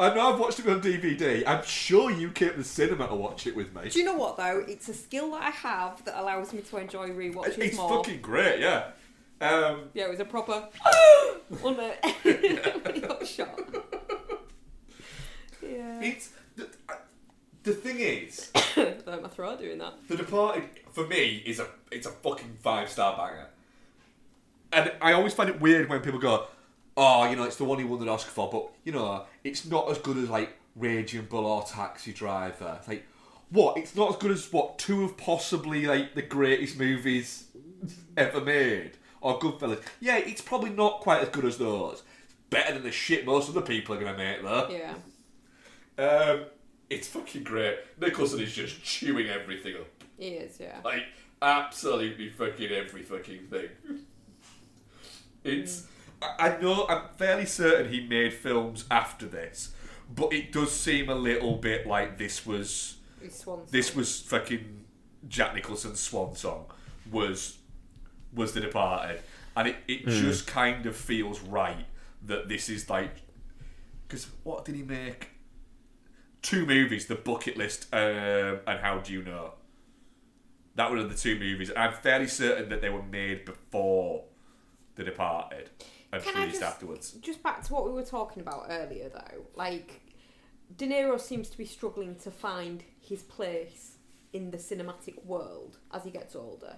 I know I've watched it on DVD. I'm sure you came to the cinema to watch it with me. Do you know what though? It's a skill that I have that allows me to enjoy rewatches It's more. fucking great, yeah. Yeah, it was a proper on it when he got shot. Yeah. It's the thing is, Hurt my throat doing that. The Departed for me is a fucking 5-star banger. And I always find it weird when people go, oh, you know, it's the one he won the Oscar for, but you know, it's not as good as like Raging Bull or Taxi Driver. It's like, what? It's not as good as what 2 of possibly like the greatest movies ever made. or Goodfellas. Yeah, it's probably not quite as good as those. Better than the shit most other people are going to make, though. Yeah. It's fucking great. Nicholson is just chewing everything up. He is, yeah. Like, absolutely fucking every fucking thing. It's... I know, I'm fairly certain he made films after this, but it does seem a little bit like this was fucking Jack Nicholson's swan song, was The Departed. And it just kind of feels right that this is like... Because what did he make? 2 movies, The Bucket List and How Do You Know? That were the 2 movies. I'm fairly certain that they were made before The Departed and released afterwards. Just back to what we were talking about earlier, though. Like, De Niro seems to be struggling to find his place in the cinematic world as he gets older.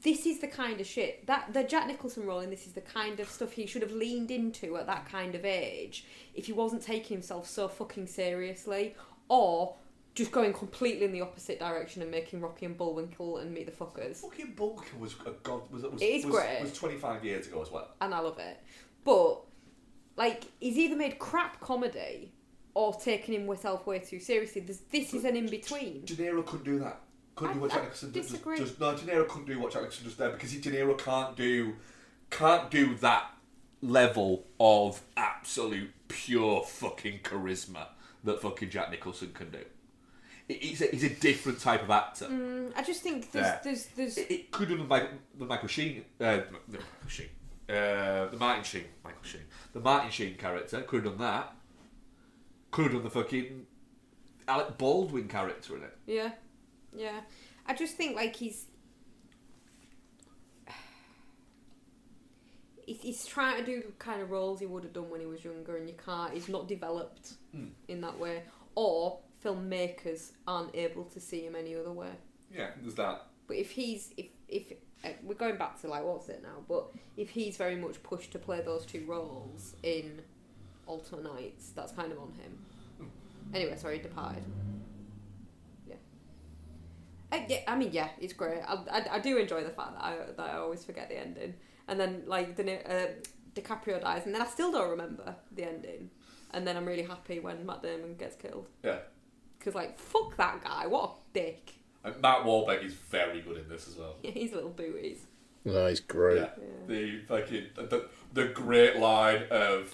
This is the kind of shit that the Jack Nicholson role in this is the kind of stuff he should have leaned into at that kind of age if he wasn't taking himself so fucking seriously, or just going completely in the opposite direction and making Rocky and Bullwinkle and Meet the Fuckers. Rocky and Bullwinkle was a god. Great. Was 25 years ago as well, and I love it. But like, he's either made crap comedy or taken himself way too seriously. This is an in between. De Niro couldn't do that. Couldn't do what Jack Nicholson does. Disagree. De Niro couldn't do what Jack Nicholson does there because De Niro can't do that level of absolute pure fucking charisma that fucking Jack Nicholson can do. He's a different type of actor. I just think there's It could have been the Michael Sheen, the Martin Sheen character. Could have done that. Could have done the fucking Alec Baldwin character in it. Yeah. I just think like he's trying to do the kind of roles he would have done when he was younger, and you can't. He's not developed in that way, or filmmakers aren't able to see him any other way. Yeah, there's that. But if we're going back to like what's it now? But if he's very much pushed to play those 2 roles in Alto Nights, that's kind of on him. Anyway, sorry, Departed. Yeah, it's great. I do enjoy the fact that I always forget the ending, and then like DiCaprio dies, and then I still don't remember the ending, and then I'm really happy when Matt Damon gets killed. Yeah. Because like, fuck that guy, what a dick. And Matt Wahlberg is very good in this as well. Yeah, he's little booties. No, he's great. Yeah. The fucking the great line of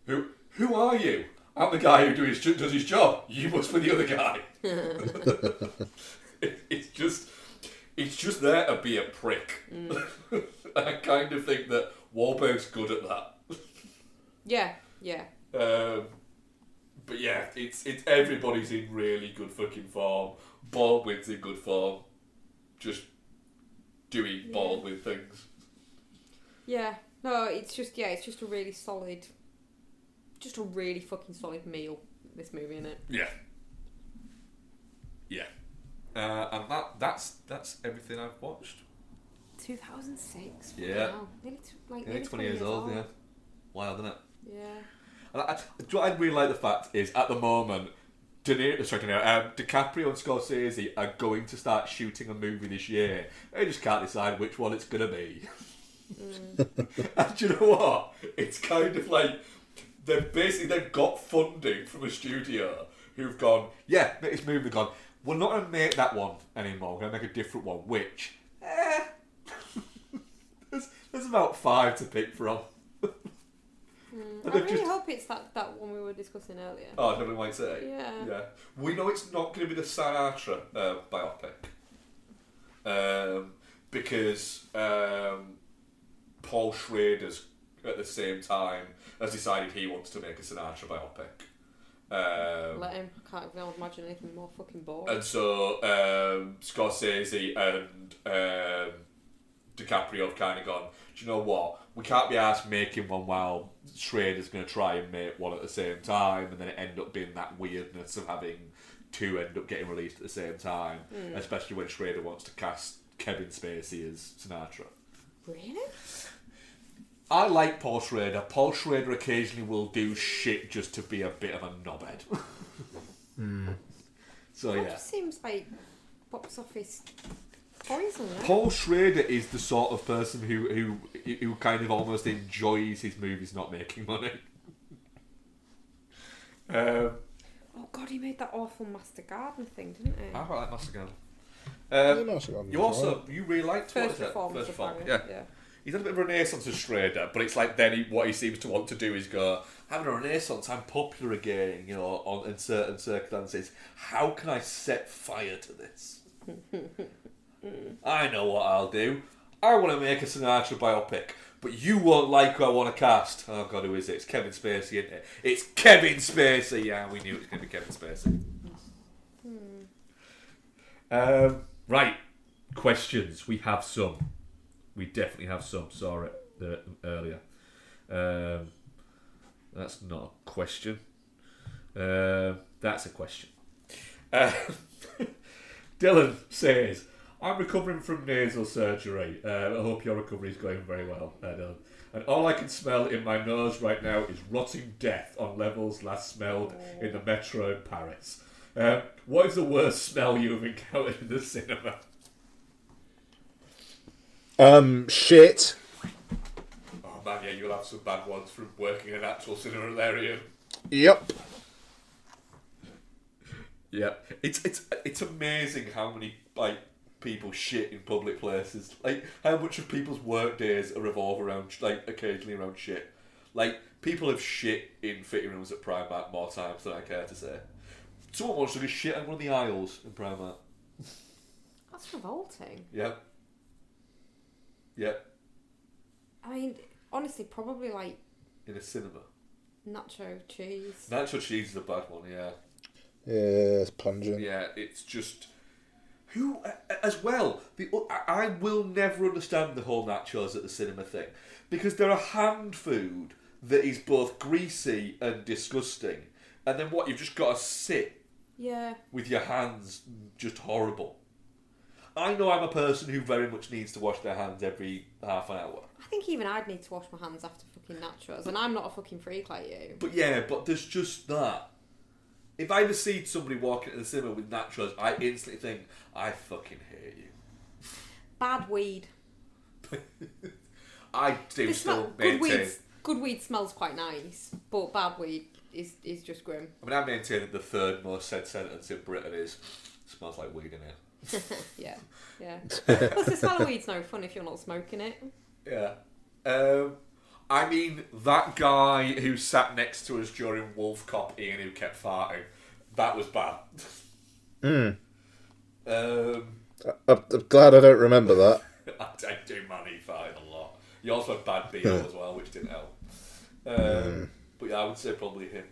who are you? I'm the guy who does his job. You must be the other guy. It's just there to be a prick. I kind of think that Wahlberg's good at that. Yeah. But yeah, it's everybody's in really good fucking form. Baldwin's in good form. Just doing Baldwin things. Yeah. No, it's just a really solid. Just a really fucking solid meal, this movie, innit? Yeah. And that's everything I've watched. 2006. Yeah. Wow. Nearly 20 years old. Yeah. Wild, isn't it? Yeah. And what I really like the fact is at the moment, DiCaprio and Scorsese are going to start shooting a movie this year. They just can't decide which one it's gonna be. And do you know what? It's kind of like they've got funding from a studio who've gone, yeah, make this movie. They've gone, we're not going to make that one anymore. We're going to make a different one. Which, there's about 5 to pick from. I really hope it's that one we were discussing earlier. Oh, nobody might say. Yeah. We know it's not going to be the Sinatra biopic. Because Paul Schrader's at the same time has decided he wants to make a Sinatra biopic. Let him. I can't imagine anything more fucking boring. And so Scorsese and DiCaprio have kind of gone, do you know what? We can't be asked making one while Schrader's going to try and make one at the same time, and then it end up being that weirdness of having 2 end up getting released at the same time, especially when Schrader wants to cast Kevin Spacey as Sinatra. Really? I like Paul Schrader. Paul Schrader occasionally will do shit just to be a bit of a knobhead. So That yeah. just seems like box office Poison, yeah. Paul Schrader is the sort of person who kind of almost enjoys his movies not making money. Oh God, he made that awful Master Gardener thing, didn't he? I quite like Master Gardener. Master Gardener You was also alright. you really liked First what Reform. was it? First Reform. Yeah. Yeah. He's had a bit of a renaissance as Schrader, but it's like then what he seems to want to do is go, having a renaissance, I'm popular again, you know, in certain circumstances. How can I set fire to this? I know what I'll do. I want to make a Sinatra biopic, but you won't like who I want to cast. Oh God, who is it? It's Kevin Spacey, isn't it? It's Kevin Spacey. Yeah, we knew it was going to be Kevin Spacey. Right, questions. We have some. We definitely have some. Saw it earlier. That's not a question. That's a question. Dylan says, I'm recovering from nasal surgery. I hope your recovery is going very well, Dylan. And all I can smell in my nose right now is rotting death on levels last smelled in the metro in Paris. What is the worst smell you have encountered in the cinema? Shit. Oh man, yeah, you'll have some bad ones from working in an actual cinema area. Yep. Yeah, it's amazing how many people shit in public places. Like how much of people's work days revolve around occasionally around shit. Like people have shit in fitting rooms at Primark more times than I care to say. Someone wants to get shit on one of the aisles in Primark. That's revolting. Yep. Yep. I mean, honestly, probably like In a cinema. nacho cheese. Nacho cheese is a bad one. Yeah. Yeah, it's pungent. Yeah, it's just who as well. I will never understand the whole nachos at the cinema thing because they're a hand food that is both greasy and disgusting, and then what you've just got to sit Yeah. with your hands, just horrible. I know I'm a person who very much needs to wash their hands every half an hour. I think even I'd need to wash my hands after fucking nachos, and I'm not a fucking freak like you. But yeah, but there's just that. If I ever see somebody walking into the cinema with nachos, I instantly think, I fucking hate you. Bad weed. I do The still good maintain... weed. Good weed smells quite nice, but bad weed is just grim. I mean, I maintain that the third most said sentence in Britain is, smells like weed in here. Yeah. Plus, the smell of weed's no fun if you're not smoking it. Yeah. I mean, that guy who sat next to us during Wolf Cop, Ian, who kept farting, that was bad. I'm glad I don't remember that. I do, man, he farted a lot. You also had bad BO as well, which didn't help. But yeah, I would say probably him.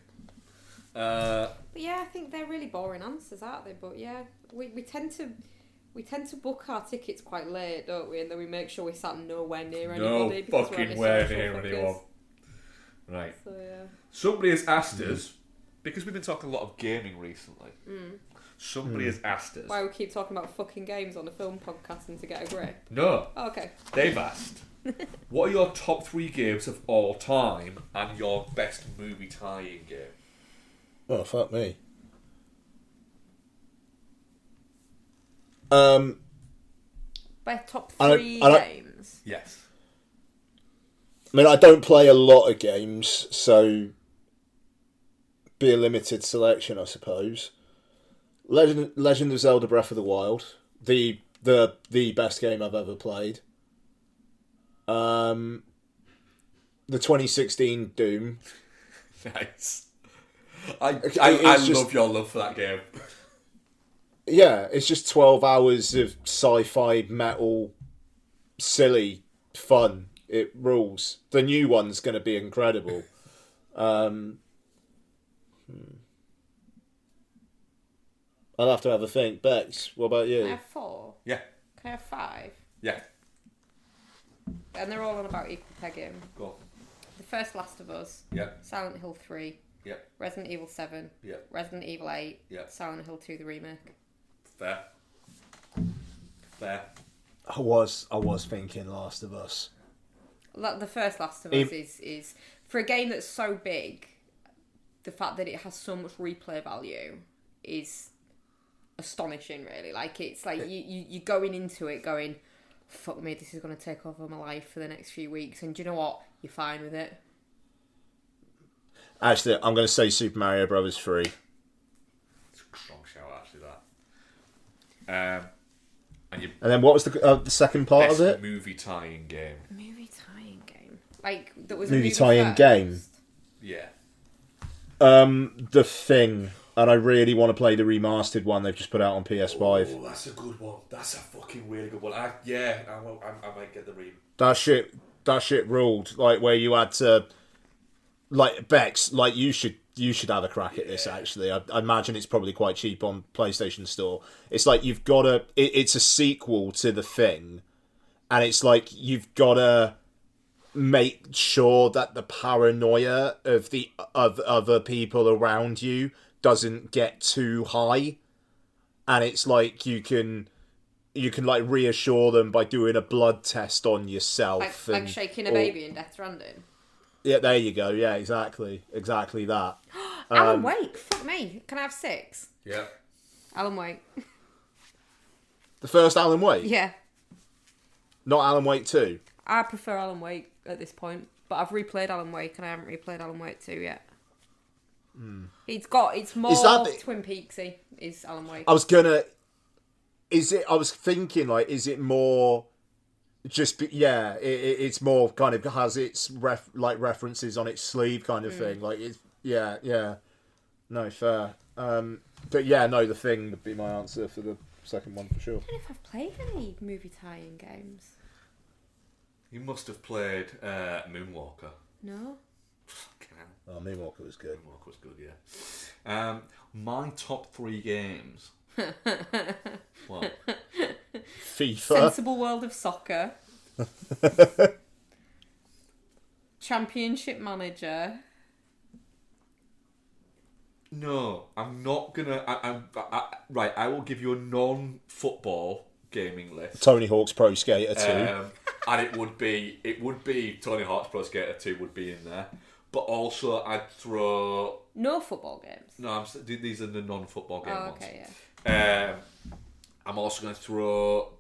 But yeah, I think they're really boring answers, aren't they? But yeah, we tend to book our tickets quite late, don't we? And then we make sure we sat nowhere near anybody. No fucking where near anyone. Right. So yeah. Somebody has asked us, because we've been talking a lot of gaming recently, somebody has asked us... Why we keep talking about fucking games on a film podcast and to get a grip? No. Oh, okay. They've asked, what are your top 3 games of all time and your best movie tie-in game? Oh, fuck me. Um, By top I don't- 3 I don't- games. Yes. I mean, I don't play a lot of games, so be a limited selection, I suppose. Legend of Zelda: Breath of the Wild, the best game I've ever played. The 2016 Doom. Nice. I It's love your love for that game. Yeah, it's just 12 hours of sci-fi metal, silly fun. It rules. The new one's going to be incredible. I'll have to have a think. Bex, what about Can I you? have 4? Yeah. Can I have 5? Yeah. And they're all on about equal pegging. Go on. The first Last of Us. Yeah. Silent Hill 3. Yeah. Resident Evil 7. Yeah. Resident Evil 8. Yeah. Silent Hill 2, the remake. Fair. I was thinking Last of Us. The first Last of Us is for a game that's so big, the fact that it has so much replay value is astonishing, really. Like, it's like you're going into it going, fuck me, this is going to take over my life for the next few weeks. And do you know what? You're fine with it. Actually, I'm going to say Super Mario Brothers 3. It's a strong shout, actually, that. And then what was the second part of it? Movie tie-in game. Movie tie-in game. Like, that was Movie a movie tie-in first. game. Yeah. The Thing. And I really want to play the remastered one they've just put out on PS5. Oh, that's a good one. That's a fucking really good one. I might get the re. That shit ruled. Like, where you had to... Like, Bex, like, you should have a crack at this, actually. I imagine it's probably quite cheap on PlayStation Store. It's like you've got to... It's a sequel to The Thing. And it's like you've got to make sure that the paranoia of other people around you doesn't get too high. And it's like you can like reassure them by doing a blood test on yourself. Like shaking a baby in Death Stranding. Yeah, there you go. Yeah, exactly that. Alan Wake, fuck me. Can I have 6? Yeah. Alan Wake. The first Alan Wake? Yeah. Not Alan Wake 2? I prefer Alan Wake at this point, but I've replayed Alan Wake and I haven't replayed Alan Wake 2 yet. It's more Twin Peaksy, is Alan Wake. I was thinking, like, is it more... it's more kind of has its references on its sleeve kind of thing. Like, it's no, fair. But yeah, no, The Thing would be my answer for the second one for sure. I don't know if I've played any movie tie-in games. You must have played Moonwalker. No. Fucking hell. Oh, Moonwalker was good. Moonwalker was good, yeah. My top 3 games. What? FIFA. Sensible World of Soccer. Championship Manager. No, I'm not gonna. Right, I will give you a non-football gaming list. Tony Hawk's Pro Skater 2. And it would be Tony Hawk's Pro Skater 2 would be in there. But also, I'd throw... No football games. No, these are the non-football game ones. Okay, yeah. I'm also going to throw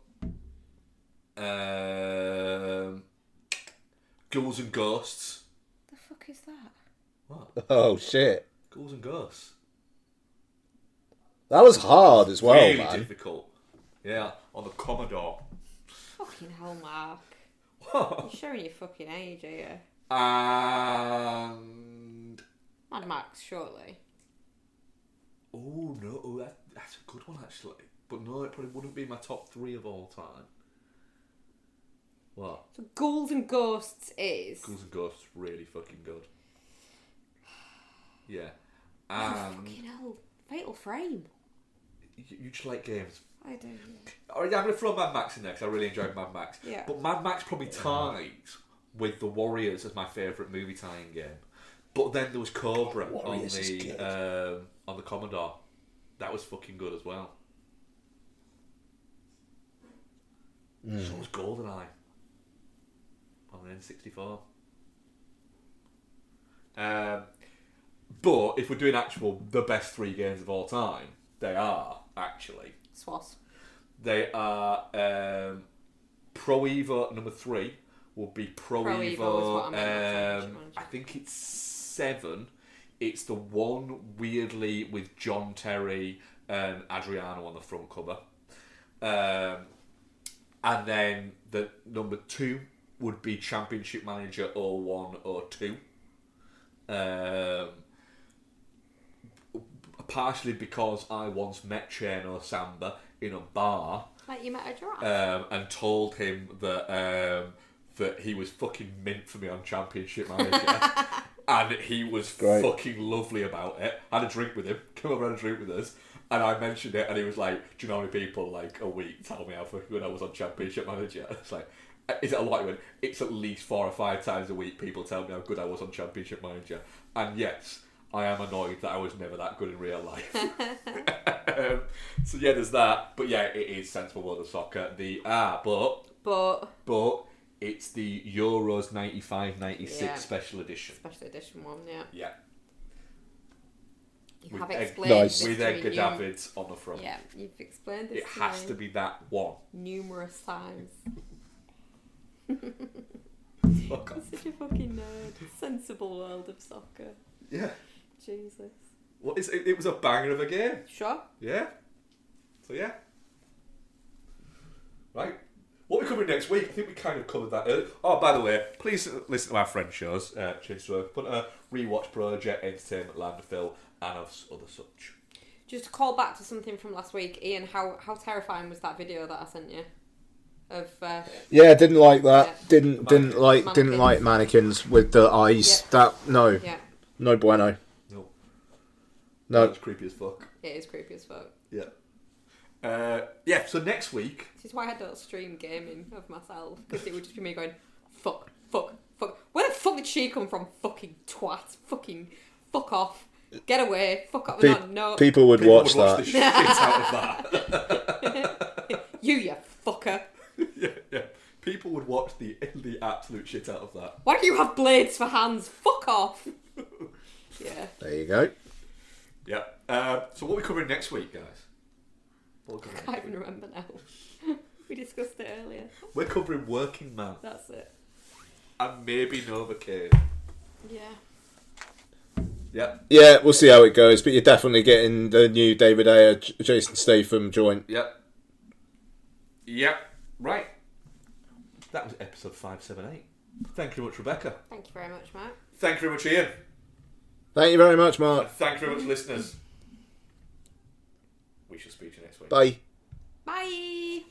Ghouls and Ghosts. The fuck is that? What? Oh, shit. Ghouls and Ghosts. That was hard as well, really man. difficult. Yeah, on the Commodore. Fucking hell, Mark. What? You're showing your fucking age, are you? And... Mad Max, surely. Oh, no, that's a good one, actually. But no, it probably wouldn't be my top 3 of all time. What? So Ghouls and Ghosts is... Ghouls and Ghosts, really fucking good. Yeah. Oh, And... fucking hell. Fatal Frame. You just like games. I do, yeah. Alright, I'm going to throw Mad Max in there because I really enjoyed Mad Max. Yeah. But Mad Max probably ties with The Warriors as my favourite movie tie-in game. But then there was Cobra on the Commodore. That was fucking good as well. So was GoldenEye on the N64. But if we're doing the best 3 games of all time, they are actually. Swass. They are Pro Evo number 3 will be Pro Evo is what I meant, I think it's 7. It's the one weirdly with John Terry and Adriano on the front cover. And then the number 2 would be Championship Manager 01-02. Partially because I once met Cheno Samba in a bar. Like you met a giraffe? And told him that he was fucking mint for me on Championship Manager. And he was fucking lovely about it. I had a drink with him, came over and had a drink with us, and I mentioned it, and he was like, do you know how many people, like, a week tell me how fucking good I was on Championship Manager? It's like, is it a lot? He went, it's at least 4 or 5 times a week people tell me how good I was on Championship Manager. And yes, I am annoyed that I was never that good in real life. So yeah, there's that. But yeah, it is Sensible World of Soccer. But it's the Euros 95-96 special edition. Special edition one, yeah. Yeah. You With have egg- explained Nice. this with to me Edgar Davids on the front. Yeah, you've explained this It to has me to be that one. numerous times. Fuck off. Such a fucking nerd. Sensible world of soccer. Yeah. Jesus. What is it? It was a banger of a game. Sure. Yeah. So yeah. Right. What we're covering next week, I think we kind of covered that earlier. Oh, by the way, please listen to our friend shows. Chase Work, put a rewatch project, Entertainment Landfill, and other such. Just to call back to something from last week, Ian, how terrifying was that video that I sent you? Of Yeah, didn't like that. Yeah. Didn't like mannequins with the eyes. Yeah. That no, yeah, no bueno. No. No. That's creepy as fuck. it is creepy as fuck. Yeah. Yeah, so next week... This is why I don't stream gaming of myself, because it would just be me going, fuck, fuck, fuck. Where the fuck did she come from? Fucking twat. Fucking fuck off. Get away. Fuck off. No. People would People watch would watch that. the shit out of that. You fucker. Yeah. People would watch the absolute shit out of that. Why do you have blades for hands? Fuck off. Yeah. There you go. Yeah. So what are we covering next week, guys? What are we I covering can't even remember now. We discussed it earlier. We're covering Working Man That's it. and maybe Novocaine. Yeah. Yeah. Yeah, we'll see how it goes. But you're definitely getting the new David Ayer, Jason Statham joint. Yep. Yep. Right. That was episode 578. Thank you very much, Rebecca. Thank you very much, Matt. Thank you very much, Ian. Thank you very much, Mark. And thank you very much, listeners. We shall speak to you next week. Bye. Bye.